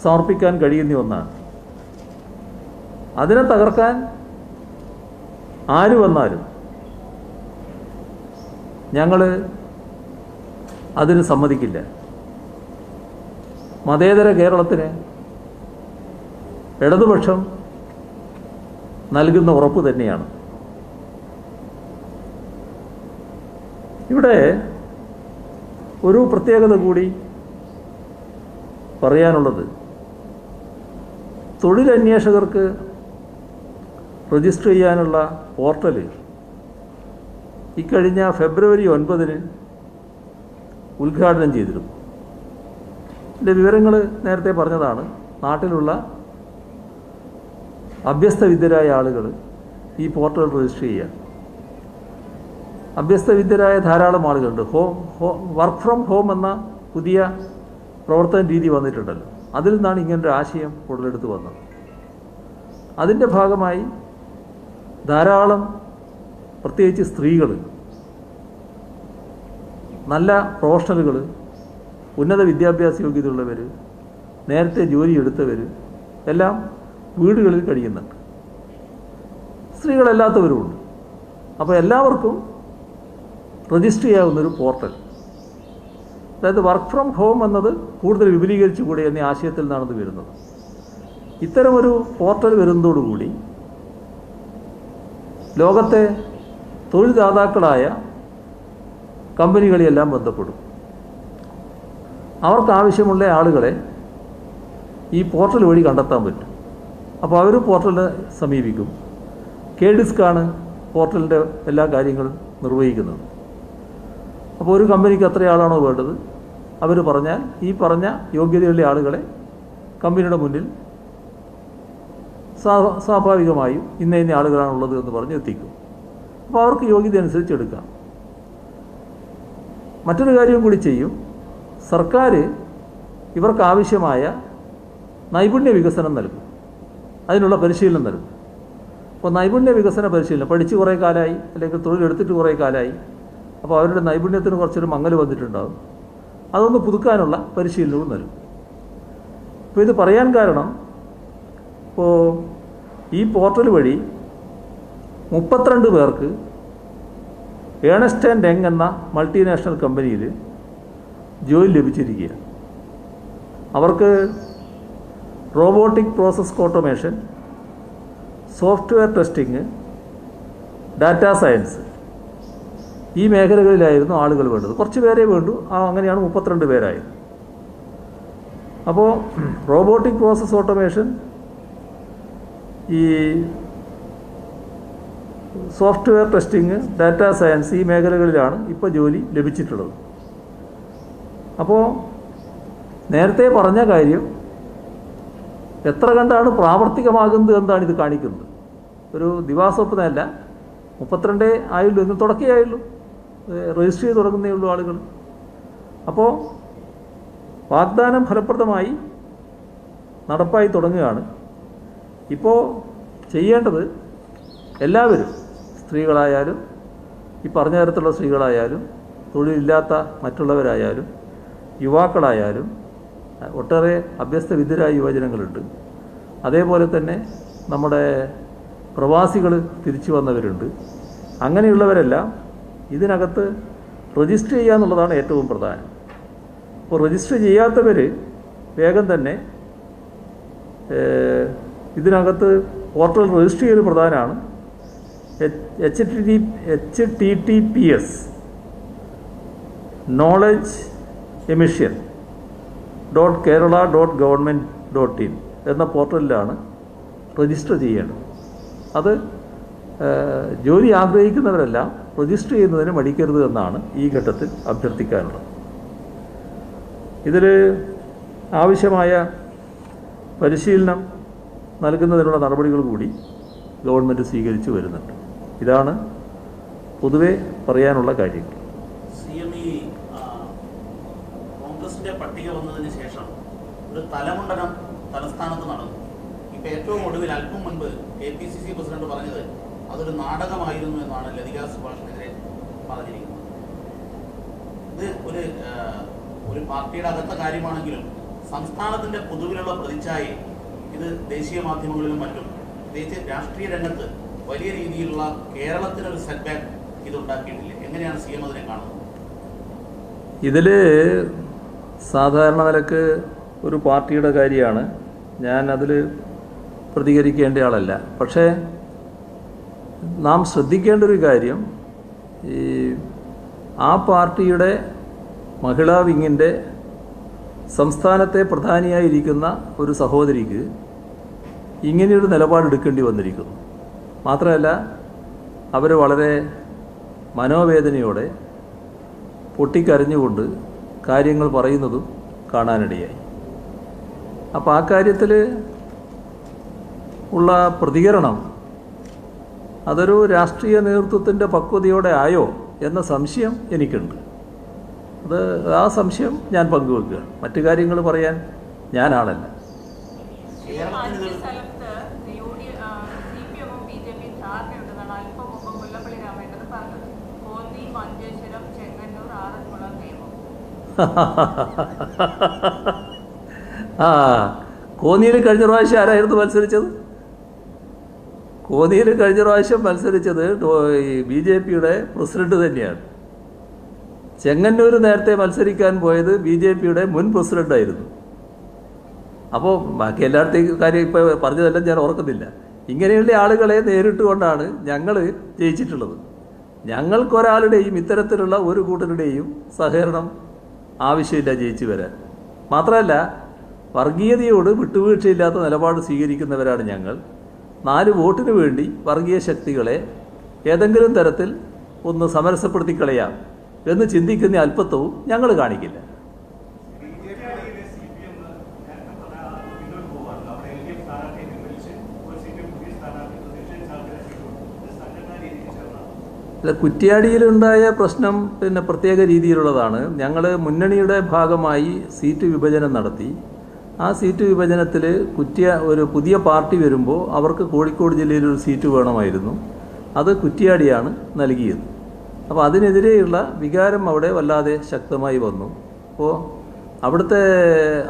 സമർപ്പിക്കാൻ കഴിയുന്ന ഒന്നാണ്. അതിനെ തകർക്കാൻ ആര് വന്നാലും ഞങ്ങൾ അതിന് സമ്മതിക്കില്ല. മതേതര കേരളത്തിന് ഇടതുപക്ഷം നൽകുന്ന ഉറപ്പ് തന്നെയാണ്. ഇവിടെ ഒരു പ്രത്യേകത കൂടി പറയാനുള്ളത്, തൊഴിലന്വേഷകർക്ക് രജിസ്റ്റർ ചെയ്യാനുള്ള പോർട്ടൽ ഇക്കഴിഞ്ഞ ഫെബ്രുവരി 9 ഉദ്ഘാടനം ചെയ്തിരുന്നു. ഇതിൻ്റെ വിവരങ്ങൾ നേരത്തെ പറഞ്ഞതാണ്. നാട്ടിലുള്ള അഭ്യസ്തവിദ്യരായ ആളുകൾ ഈ പോർട്ടൽ രജിസ്റ്റർ ചെയ്യുക. അഭ്യസ്തവിദ്യരായ ധാരാളം ആളുകളുണ്ട്. വർക്ക് ഫ്രം ഹോം എന്ന പുതിയ പ്രവർത്തന രീതി വന്നിട്ടുണ്ടല്ലോ. അതിൽ നിന്നാണ് ഇങ്ങനൊരു ആശയം ഉടലെടുത്ത് വന്നത്. അതിൻ്റെ ഭാഗമായി ധാരാളം പ്രത്യേകിച്ച് സ്ത്രീകൾ, നല്ല പ്രൊഫഷണലുകൾ, ഉന്നത വിദ്യാഭ്യാസ യോഗ്യതയുള്ളവർ, നേരത്തെ ജോലി എടുത്തവർ എല്ലാം വീടുകളിൽ കഴിയുന്നുണ്ട്. സ്ത്രീകളല്ലാത്തവരുമുണ്ട്. അപ്പോൾ എല്ലാവർക്കും രജിസ്റ്റർ ചെയ്യാവുന്നൊരു പോർട്ടൽ, അതായത് വർക്ക് ഫ്രം ഹോം എന്നത് കൂടുതൽ വിപുലീകരിച്ചുകൂടെ എന്ന ആശയത്തിൽ നിന്നാണ് വരുന്നത്. ഇത്തരമൊരു പോർട്ടൽ വരുന്നതോടുകൂടി ലോകത്തെ തൊഴിൽദാതാക്കളായ കമ്പനികളെയെല്ലാം ബന്ധപ്പെടും. അവർക്കാവശ്യമുള്ള ആളുകളെ ഈ പോർട്ടൽ വഴി കണ്ടെത്താൻ പറ്റും. അപ്പോൾ അവർ പോർട്ടലിനെ സമീപിക്കും. KDISCാണ് പോർട്ടലിൻ്റെ എല്ലാ കാര്യങ്ങളും നിർവഹിക്കുന്നത്. അപ്പോൾ ഒരു കമ്പനിക്ക് എത്ര ആളാണോ വേണ്ടത് അവർ പറഞ്ഞാൽ ഈ പറഞ്ഞ യോഗ്യതയുള്ള ആളുകളെ കമ്പനിയുടെ മുന്നിൽ സ്വാഭാവികമായും ഇന്ന ആളുകളാണുള്ളത് എന്ന് പറഞ്ഞ് എത്തിക്കും. അപ്പോൾ അവർക്ക് യോഗ്യത അനുസരിച്ച് എടുക്കാം. മറ്റൊരു കാര്യം കൂടി ചെയ്യും. സർക്കാർ ഇവർക്ക് ആവശ്യമായ നൈപുണ്യ വികസനം നൽകും, അതിനുള്ള പരിശീലനം നൽകും. അപ്പോൾ നൈപുണ്യ വികസന പരിശീലനം പഠിച്ച് കുറേ കാലമായി അല്ലെങ്കിൽ തൊഴിലെടുത്തിട്ട് കുറേ കാലമായി, അപ്പോൾ അവരുടെ നൈപുണ്യത്തിന് കുറച്ചൊരു മങ്ങൽ വന്നിട്ടുണ്ടാകും. അതൊന്ന് പുതുക്കാനുള്ള പരിശീലനവും നൽകും. അപ്പോൾ ഇത് പറയാൻ കാരണം, ഇപ്പോൾ ഈ പോർട്ടൽ വഴി 32 പേർക്ക് ഏണസ്റ്റ് ആൻഡ് യങ് എന്ന മൾട്ടിനാഷണൽ കമ്പനിയിൽ ജോലി ലഭിച്ചിരിക്കുകയാണ്. അവർക്ക് robotic process automation, software testing, data science, ഈ മേഖലകളിലായിരുന്നു ആളുകൾ വേണ്ടത്. കുറച്ച് പേരേ വേണ്ടു. അങ്ങനെയാണ് 32 പേരായത്. അപ്പോൾ റോബോട്ടിക് പ്രോസസ് ഓട്ടോമേഷൻ, ഈ സോഫ്റ്റ്വെയർ ടെസ്റ്റിംഗ്, ഡാറ്റാ സയൻസ്, ഈ മേഖലകളിലാണ് ഇപ്പോൾ ജോലി ലഭിച്ചിട്ടുള്ളത്. അപ്പോൾ നേരത്തെ പറഞ്ഞ കാര്യം എത്ര കണ്ടാണ് പ്രാവർത്തികമാകുന്നത് എന്നാണ് ഇത് കാണിക്കുന്നത്. ഒരു ദിവാസ്വപ്നമല്ല. 32 ആയുള്ളൂ, ഇന്ന് തുടക്കുകയായുള്ളൂ, രജിസ്റ്റർ ചെയ്ത് തുടങ്ങുന്നേ ഉള്ളൂ ആളുകൾ. അപ്പോൾ വാഗ്ദാനം ഫലപ്രദമായി നടപ്പായി തുടങ്ങുകയാണ്. ഇപ്പോൾ ചെയ്യേണ്ടത് എല്ലാവരും, സ്ത്രീകളായാലും ഈ പറഞ്ഞ തരത്തിലുള്ള സ്ത്രീകളായാലും തൊഴിലില്ലാത്ത മറ്റുള്ളവരായാലും യുവാക്കളായാലും, ഒട്ടേറെ അഭ്യസ്തവിദ്യരായ യുവജനങ്ങളുണ്ട്. അതേപോലെ തന്നെ നമ്മുടെ പ്രവാസികൾ തിരിച്ചു വന്നവരുണ്ട്. അങ്ങനെയുള്ളവരെല്ലാം ഇതിനകത്ത് രജിസ്റ്റർ ചെയ്യുക എന്നുള്ളതാണ് ഏറ്റവും പ്രധാനം. അപ്പോൾ രജിസ്റ്റർ ചെയ്യാത്തവർ വേഗം തന്നെ ഇതിനകത്ത് പോർട്ടൽ രജിസ്റ്റർ ചെയ്ത് പ്രധാനമാണ്. HTTPS knowledge-emission.kerala.government.in എന്ന പോർട്ടലിലാണ് രജിസ്റ്റർ ചെയ്യേണ്ടത്. അത് ജോലി ആഗ്രഹിക്കുന്നവരെല്ലാം രജിസ്റ്റർ ചെയ്യുന്നതിന് മടിക്കരുത് എന്നാണ് ഈ ഘട്ടത്തിൽ അഭ്യർത്ഥിക്കാനുള്ളത്. ഇതിൽ ആവശ്യമായ പരിശീലനം നൽകുന്നതിനുള്ള നടപടികൾ കൂടി ഗവൺമെൻറ് സ്വീകരിച്ചു വരുന്നുണ്ട്. ഇതാണ് പൊതുവെ പറയാനുള്ള കാര്യങ്ങൾ. കോൺഗ്രസിന്റെ പട്ടിക വന്നതിന് ശേഷം ഒരു തലമുണ്ടനം തലസ്ഥാനത്ത് നടന്നു. ഇപ്പൊ ഏറ്റവും ഒടുവിൽ അല്പം മുൻപ് KPCC പ്രസിഡന്റ് പറഞ്ഞത് അതൊരു നാടകമായിരുന്നു എന്നാണ് ലതിക സുഭാഷിനെതിരെ പറഞ്ഞിരിക്കുന്നത്. ഇത് ഒരു പാർട്ടിയുടെ അകത്ത കാര്യമാണെങ്കിലും സംസ്ഥാനത്തിന്റെ പൊതുവിലുള്ള പ്രതിച്ഛായ ഇത് ദേശീയ മാധ്യമങ്ങളിലും മറ്റും പ്രത്യേകിച്ച് രാഷ്ട്രീയ രംഗത്ത് വലിയ രീതിയിലുള്ള കേരളത്തിനൊരു സെറ്റ് ബാക്ക് ഇതുണ്ടാക്കിയിട്ടില്ല. എങ്ങനെയാണ് CM അതിനെ കാണുന്നത്? ഇതിൽ സാധാരണ നിലക്ക് ഒരു പാർട്ടിയുടെ കാര്യമാണ്. ഞാൻ അതിൽ പ്രതികരിക്കേണ്ട ആളല്ല. പക്ഷേ നാം ശ്രദ്ധിക്കേണ്ട ഒരു കാര്യം, ഈ ആ പാർട്ടിയുടെ മഹിളാ വിങ്ങിൻ്റെ സംസ്ഥാനത്തെ പ്രധാനിയായിരിക്കുന്ന ഒരു സഹോദരിക്ക് ഇങ്ങനെയൊരു നിലപാടെടുക്കേണ്ടി വന്നിരിക്കുന്നു. മാത്രമല്ല അവർ വളരെ മനോവേദനയോടെ പൊട്ടിക്കരഞ്ഞുകൊണ്ട് കാര്യങ്ങൾ പറയുന്നതും കാണാനിടയായി. അപ്പോൾ ആ കാര്യത്തിൽ ഉള്ള പ്രതികരണം അതൊരു രാഷ്ട്രീയ നേതൃത്വത്തിൻ്റെ പക്വതയോടെ ആയോ എന്ന സംശയം എനിക്കുണ്ട്. ആ സംശയം ഞാൻ പങ്കുവെക്കുകയാണ്. മറ്റു കാര്യങ്ങൾ പറയാൻ ഞാനാണല്ല. ആ കോന്നിയിൽ കഴിഞ്ഞ പ്രാവശ്യം ആരായിരുന്നു മത്സരിച്ചത്? കോന്നിയിൽ കഴിഞ്ഞ പ്രാവശ്യം മത്സരിച്ചത് ഈ BJPയുടെ പ്രസിഡന്റ് തന്നെയാണ്. ചെങ്ങന്നൂർ നേരത്തെ മത്സരിക്കാൻ പോയത് BJPയുടെ മുൻ പ്രസിഡന്റായിരുന്നു. അപ്പോൾ ബാക്കി എല്ലായിടത്തേക്കും കാര്യം ഇപ്പോൾ പറഞ്ഞതെല്ലാം ഞാൻ ഓർക്കുന്നില്ല. ഇങ്ങനെയുള്ള ആളുകളെ നേരിട്ട് കൊണ്ടാണ് ഞങ്ങൾ ജയിച്ചിട്ടുള്ളത്. ഞങ്ങൾക്കൊരാളുടെയും ഇത്തരത്തിലുള്ള ഒരു കൂട്ടരുടെയും സഹകരണം ആവശ്യമില്ല ജയിച്ചു വരാൻ. മാത്രമല്ല വർഗീയതയോട് വിട്ടുവീഴ്ചയില്ലാത്ത നിലപാട് സ്വീകരിക്കുന്നവരാണ് ഞങ്ങൾ. 4 വോട്ടിന് വേണ്ടി വർഗീയ ശക്തികളെ ഏതെങ്കിലും തരത്തിൽ ഒന്ന് സമരസപ്പെടുത്തി കളയാം എന്ന് ചിന്തിക്കുന്ന അല്പത്വവും ഞങ്ങൾ കാണിക്കില്ല. കുറ്റ്യാടിയിലുണ്ടായ പ്രശ്നം പിന്നെ പ്രത്യേക രീതിയിലുള്ളതാണ്. ഞങ്ങൾ മുന്നണിയുടെ ഭാഗമായി സീറ്റ് വിഭജനം നടത്തി. ആ സീറ്റ് വിഭജനത്തിൽ ഒരു പുതിയ പാർട്ടി വരുമ്പോൾ അവർക്ക് കോഴിക്കോട് ജില്ലയിലൊരു സീറ്റ് വേണമായിരുന്നു. അത് കുറ്റ്യാടിയാണ് നൽകിയത്. അപ്പോൾ അതിനെതിരെയുള്ള വികാരം അവിടെ വല്ലാതെ ശക്തമായി വന്നു. അപ്പോൾ അവിടുത്തെ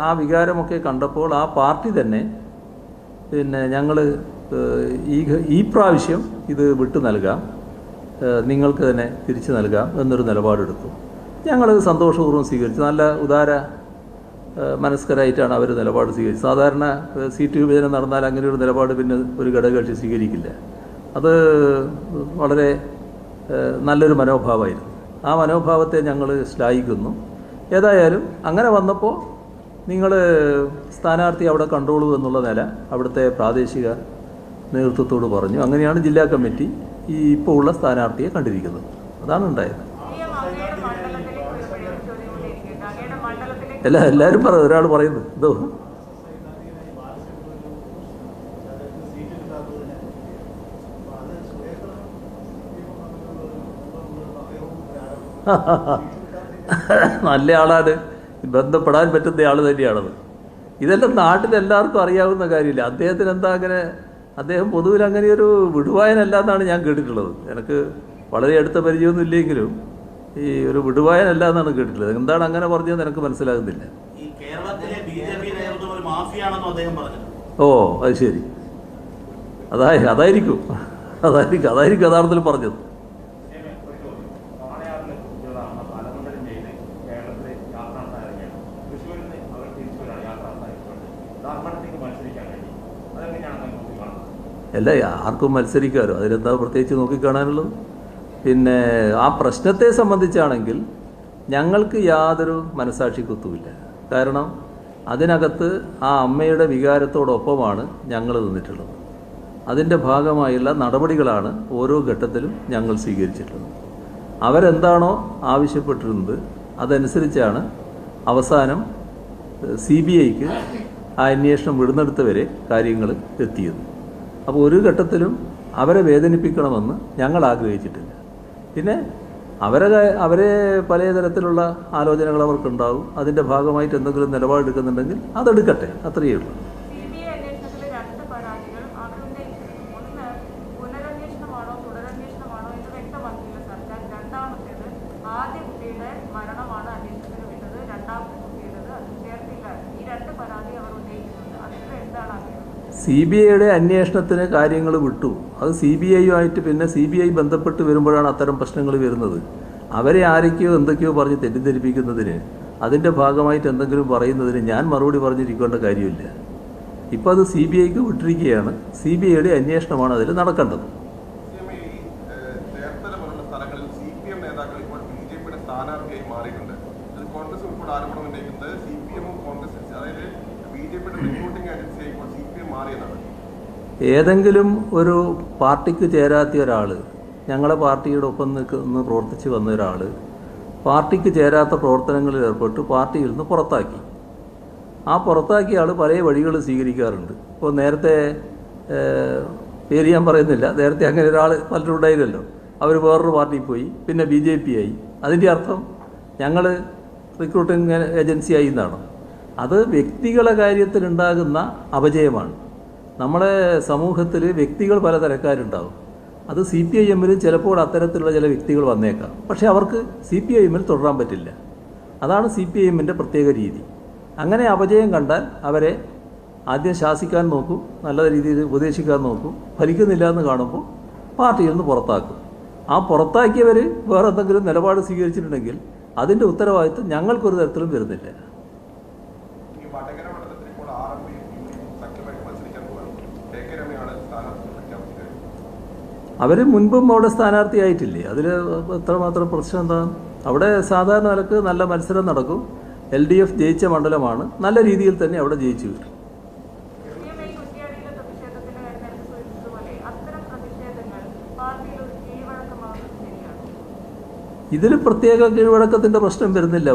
ആ വികാരമൊക്കെ കണ്ടപ്പോൾ ആ പാർട്ടി തന്നെ പിന്നെ ഞങ്ങൾ ഈ പ്രാവശ്യം ഇത് വിട്ടു നൽകാം, നിങ്ങൾക്ക് തന്നെ തിരിച്ചു നൽകാം എന്നൊരു നിലപാടെടുത്തു. ഞങ്ങളത് സന്തോഷപൂർവ്വം സ്വീകരിച്ചു. നല്ല ഉദാര മനസ്കരായിട്ടാണ് അവർ നിലപാട് സ്വീകരിച്ചത്. സാധാരണ സീറ്റ് വിഭജനം നടന്നാൽ അങ്ങനെ ഒരു നിലപാട് പിന്നെ ഒരു ഘടകകക്ഷി സ്വീകരിക്കില്ല. അത് വളരെ നല്ലൊരു മനോഭാവമായിരുന്നു. ആ മനോഭാവത്തെ ഞങ്ങൾ ശ്ലാഘിക്കുന്നു. ഏതായാലും അങ്ങനെ വന്നപ്പോൾ നിങ്ങൾ സ്ഥാനാർത്ഥി അവിടെ കണ്ടോളൂ എന്നുള്ള നില അവിടുത്തെ പ്രാദേശിക നേതൃത്വത്തോട് പറഞ്ഞു. അങ്ങനെയാണ് ജില്ലാ കമ്മിറ്റി ഈ ഇപ്പോൾ ഉള്ള സ്ഥാനാർത്ഥിയെ കണ്ടിരിക്കുന്നത്. അതാണ് ഉണ്ടായത്. എല്ലാവരും പറയും, ഒരാൾ പറയുന്നു എന്തോ നല്ല ആളാണ്, ബന്ധപ്പെടാൻ പറ്റുന്ന ആൾ തന്നെയാണത്. ഇതെല്ലാം നാട്ടിലെല്ലാവർക്കും അറിയാവുന്ന കാര്യമില്ല. അദ്ദേഹത്തിന് എന്താ അങ്ങനെ, അദ്ദേഹം പൊതുവിൽ അങ്ങനെ ഒരു വിടുവായനല്ല എന്നാണ് ഞാൻ കേട്ടിട്ടുള്ളത്. എനിക്ക് വളരെ അടുത്ത പരിചയമൊന്നും ഇല്ലെങ്കിലും ഈ ഒരു വിടുവായനല്ല എന്നാണ് കേട്ടിട്ടുള്ളത്. എന്താണ് അങ്ങനെ പറഞ്ഞതെന്ന് എനിക്ക് മനസ്സിലാകുന്നില്ല. ഓ അത് ശരി, അതായിരിക്കും യഥാർത്ഥത്തിൽ പറഞ്ഞത്. അല്ല, ആർക്കും മത്സരിക്കാമല്ലോ, അതിലെന്താ പ്രത്യേകിച്ച് നോക്കിക്കാണാനുള്ളത്? പിന്നെ ആ പ്രശ്നത്തെ സംബന്ധിച്ചാണെങ്കിൽ ഞങ്ങൾക്ക് യാതൊരു മനസാക്ഷിക്കുത്തുമില്ല. കാരണം അതിനകത്ത് ആ അമ്മയുടെ വികാരത്തോടൊപ്പമാണ് ഞങ്ങൾ നിന്നിട്ടുള്ളത്. അതിൻ്റെ ഭാഗമായുള്ള നടപടികളാണ് ഓരോ ഘട്ടത്തിലും ഞങ്ങൾ സ്വീകരിച്ചിട്ടുള്ളത്. അവരെന്താണോ ആവശ്യപ്പെട്ടിരുന്നത് അതനുസരിച്ചാണ് അവസാനം CBIക്ക് ആ അന്വേഷണം വിടുന്നെടുത്തവരെ കാര്യങ്ങൾ എത്തിയത്. അപ്പോൾ ഒരു ഘട്ടത്തിലും അവരെ വേദനിപ്പിക്കണമെന്ന് ഞങ്ങൾ ആഗ്രഹിച്ചിട്ടില്ല. പിന്നെ അവരെ പല തരത്തിലുള്ള ആലോചനകൾ അവർക്കുണ്ടാവും. അതിൻ്റെ ഭാഗമായിട്ട് എന്തെങ്കിലും നിലപാടെടുക്കുന്നുണ്ടെങ്കിൽ അതെടുക്കട്ടെ, അത്രയേ ഉള്ളൂ. CBIയുടെ അന്വേഷണത്തിന് കാര്യങ്ങൾ വിട്ടു. അത് CBIയുമായിട്ട് പിന്നെ CBI ബന്ധപ്പെട്ട് വരുമ്പോഴാണ് അത്തരം പ്രശ്നങ്ങൾ വരുന്നത്. അവരെ ആരൊക്കെയോ എന്തൊക്കെയോ പറഞ്ഞ് തെറ്റിദ്ധരിപ്പിക്കുന്നതിന് അതിൻ്റെ ഭാഗമായിട്ട് എന്തെങ്കിലും പറയുന്നതിന് ഞാൻ മറുപടി പറഞ്ഞിരിക്കേണ്ട കാര്യമില്ല. ഇപ്പോൾ അത് CBIക്ക് വിട്ടിരിക്കുകയാണ്. CBIയുടെ അന്വേഷണമാണ് അതിൽ നടക്കേണ്ടത്. ഏതെങ്കിലും ഒരു പാർട്ടിക്ക് ചേരാത്ത ഒരാൾ, ഞങ്ങളെ പാർട്ടിയുടെ ഒപ്പം നിന്ന് പ്രവർത്തിച്ച് വന്ന ഒരാൾ പാർട്ടിക്ക് ചേരാത്ത പ്രവർത്തനങ്ങളിൽ ഏർപ്പെട്ട് പാർട്ടിയിൽ നിന്ന് പുറത്താക്കി. ആ പുറത്താക്കിയ ആൾ പല വഴികൾ സ്വീകരിക്കാറുണ്ട്. ഇപ്പോൾ നേരത്തെ പേര് ഞാൻ പറയുന്നില്ല, നേരത്തെ അങ്ങനെ ഒരാൾ പലരും ഉണ്ടായിരുന്നല്ലോ. അവർ വേറൊരു പാർട്ടിയിൽ പോയി, പിന്നെ BJP ആയി. അതിൻ്റെ അർത്ഥം ഞങ്ങൾ റിക്രൂട്ടിംഗ് ഏജൻസി ആയി എന്നാണ്. അത് വ്യക്തികളുടെ കാര്യത്തിലുണ്ടാകുന്ന അപജയമാണ്. നമ്മുടെ സമൂഹത്തിൽ വ്യക്തികൾ പലതരക്കാരുണ്ടാകും. അത് CPIMൽ ചിലപ്പോൾ അത്തരത്തിലുള്ള ചില വ്യക്തികൾ വന്നേക്കാം. പക്ഷേ അവർക്ക് CPIMൽ തുടരാൻ പറ്റില്ല. അതാണ് CPIMൻ്റെ പ്രത്യേക രീതി. അങ്ങനെ അപജയം കണ്ടാൽ അവരെ ആദ്യം ശാസിക്കാൻ നോക്കും, നല്ല രീതിയിൽ ഉപദേശിക്കാൻ നോക്കും. ഫലിക്കുന്നില്ല എന്ന് കാണുമ്പോൾ പാർട്ടിയിൽ നിന്ന് പുറത്താക്കും. ആ പുറത്താക്കിയവർ വേറെ എന്തെങ്കിലും നിലപാട് സ്വീകരിച്ചിട്ടുണ്ടെങ്കിൽ അതിൻ്റെ ഉത്തരവാദിത്വം ഞങ്ങൾക്കൊരു തരത്തിലും വരുന്നില്ല. അവർ മുൻപും അവിടെ സ്ഥാനാർത്ഥിയായിട്ടില്ലേ? അതിൽ എത്രമാത്രം പ്രശ്നം എന്താ? അവിടെ സാധാരണ നിലക്ക് നല്ല മത്സരം നടക്കും. LDF ജയിച്ച മണ്ഡലമാണ്. നല്ല രീതിയിൽ തന്നെ അവിടെ ജയിച്ചു വരും. ഇതിൽ പ്രത്യേക കീഴ്വഴക്കത്തിൻ്റെ പ്രശ്നം വരുന്നില്ല.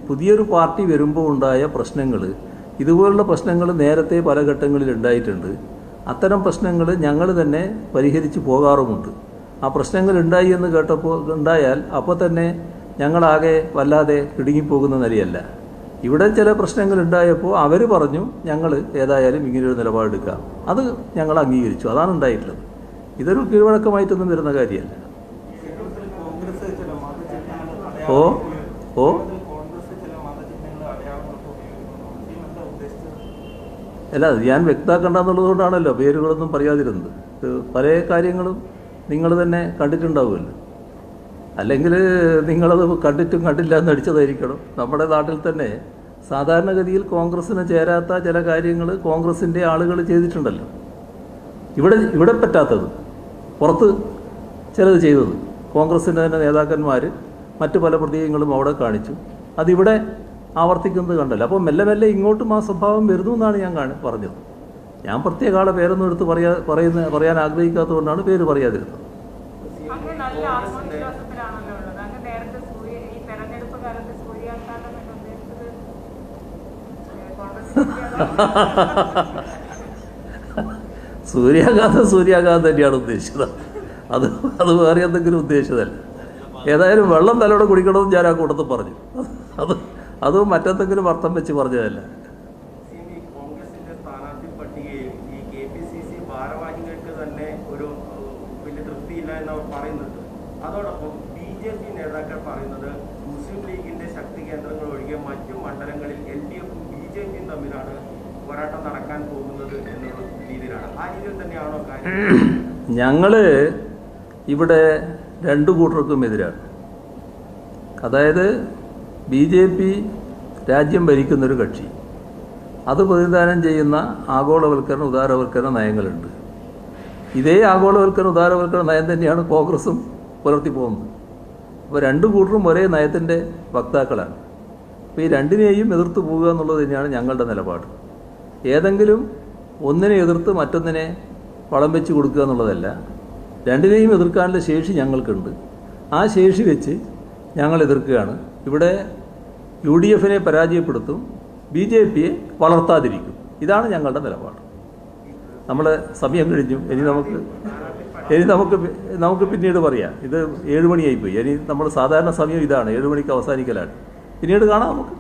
പുതിയൊരു പാർട്ടി വരുമ്പോൾ ഉണ്ടായ പ്രശ്നങ്ങൾ, ഇതുപോലുള്ള പ്രശ്നങ്ങൾ നേരത്തെ പല ഘട്ടങ്ങളിൽ ഉണ്ടായിട്ടുണ്ട്. അത്തരം പ്രശ്നങ്ങൾ ഞങ്ങൾ തന്നെ പരിഹരിച്ച് പോകാറുമുണ്ട്. ആ പ്രശ്നങ്ങൾ ഉണ്ടായി എന്ന് ഉണ്ടായാൽ അപ്പോൾ തന്നെ ഞങ്ങളാകെ വല്ലാതെ ഇടുങ്ങിപ്പോകുന്ന നിലയല്ല. ഇവിടെ ചില പ്രശ്നങ്ങൾ ഉണ്ടായപ്പോൾ അവർ പറഞ്ഞു ഞങ്ങൾ ഏതായാലും ഇങ്ങനെയൊരു നിലപാടെടുക്കാം. അത് ഞങ്ങൾ അംഗീകരിച്ചു. അതാണ് ഉണ്ടായിട്ടുള്ളത്. ഇതൊരു കീഴ്വഴക്കമായിട്ടൊന്നും വരുന്ന കാര്യമല്ല. ഓ ഓ അല്ല, അത് ഞാൻ വ്യക്തമാക്കേണ്ടെന്നുള്ളതുകൊണ്ടാണല്ലോ പേരുകളൊന്നും പറയാതിരുന്നത്. പല കാര്യങ്ങളും നിങ്ങൾ തന്നെ കണ്ടിട്ടുണ്ടാവുമല്ലോ. അല്ലെങ്കിൽ നിങ്ങളത് കണ്ടിട്ടും കണ്ടില്ല എന്ന് അടിച്ചതായിരിക്കണം. നമ്മുടെ നാട്ടിൽ തന്നെ സാധാരണഗതിയിൽ കോൺഗ്രസ്സിന് ചേരാത്ത ചില കാര്യങ്ങൾ കോൺഗ്രസിൻ്റെ ആളുകൾ ചെയ്തിട്ടുണ്ടല്ലോ. ഇവിടെ പറ്റാത്തത് പുറത്ത് ചിലത് ചെയ്തത് കോൺഗ്രസിൻ്റെ തന്നെ നേതാക്കന്മാർ മറ്റു പല പ്രതീകങ്ങളും അവിടെ കാണിച്ചു. അതിവിടെ ആവർത്തിക്കുന്നത് കണ്ടല്ലോ. അപ്പോൾ മെല്ലെ മെല്ലെ ഇങ്ങോട്ടും ആ സ്വഭാവം വരുന്നു എന്നാണ് ഞാൻ പറഞ്ഞത്. ഞാൻ പ്രത്യേക ആളെ പേരൊന്നും എടുത്ത് പറയാൻ ആഗ്രഹിക്കാത്തതുകൊണ്ടാണ് പേര് പറയാതിരുന്നത്. സൂര്യാഘാതം തന്നെയാണ് ഉദ്ദേശിച്ചത്. അത് വേറെ എന്തെങ്കിലും ഉദ്ദേശിച്ചതല്ല. ഏതായാലും വെള്ളം തലോടെ കുടിക്കണമെന്ന് ഞാൻ ആ കൂട്ടത്തിൽ പറഞ്ഞു. അത് മറ്റെന്തെങ്കിലും അർത്ഥം വെച്ച് പറഞ്ഞതല്ല. കോൺഗ്രസിന്റെ സ്ഥാനാർത്ഥി പട്ടികയിൽ ഈ KPCC ഭാരവാഹികൾക്ക് തന്നെ ഒരു വലിയ തൃപ്തിയില്ല എന്ന് അവർ പറയുന്നുണ്ട്. അതോടൊപ്പം BJP നേതാക്കൾ പറയുന്നത് മുസ്ലിം ലീഗിന്റെ ശക്തി കേന്ദ്രങ്ങൾ ഒഴികെ മറ്റു മണ്ഡലങ്ങളിൽ LDFും BJPയും തമ്മിലാണ് പോരാട്ടം നടക്കാൻ പോകുന്നത് എന്നുള്ള രീതിയിലാണ്. ആ രീതിയിൽ തന്നെയാണോ കാര്യം? ഞങ്ങള് ഇവിടെ രണ്ടു കൂട്ടർക്കും എതിരാണ്. അതായത് BJP രാജ്യം ഭരിക്കുന്നൊരു കക്ഷി, അത് പ്രതിദാനം ചെയ്യുന്ന ആഗോളവൽക്കരണ ഉദാരവൽക്കരണ നയങ്ങളുണ്ട്. ഇതേ ആഗോളവൽക്കരണ ഉദാരവൽക്കരണ നയം തന്നെയാണ് കോൺഗ്രസും പുലർത്തി പോകുന്നത്. അപ്പോൾ രണ്ടു കൂട്ടരും ഒരേ നയത്തിൻ്റെ വക്താക്കളാണ്. അപ്പോൾ ഈ രണ്ടിനെയും എതിർത്ത് പോവുക എന്നുള്ളത് തന്നെയാണ് ഞങ്ങളുടെ നിലപാട്. ഏതെങ്കിലും ഒന്നിനെ എതിർത്ത് മറ്റൊന്നിനെ വളം വെച്ച് കൊടുക്കുക എന്നുള്ളതല്ല. രണ്ടിനെയും എതിർക്കാനുള്ള ശേഷി ഞങ്ങൾക്കുണ്ട്. ആ ശേഷി വെച്ച് ഞങ്ങൾ എതിർക്കുകയാണ്. ഇവിടെ UDFനെ പരാജയപ്പെടുത്തും, BJPയെ വളർത്താതിരിക്കും. ഇതാണ് ഞങ്ങളുടെ നിലപാട്. നമ്മുടെ സമയം കഴിഞ്ഞു. ഇനി നമുക്ക് പിന്നീട് പറയാം. ഇത് 7 മണിയായിപ്പോയി. ഇനി നമ്മൾ സാധാരണ സമയം ഇതാണ്, 7 മണിക്ക് അവസാനിക്കലാണ്. പിന്നീട് കാണാം നമുക്ക്.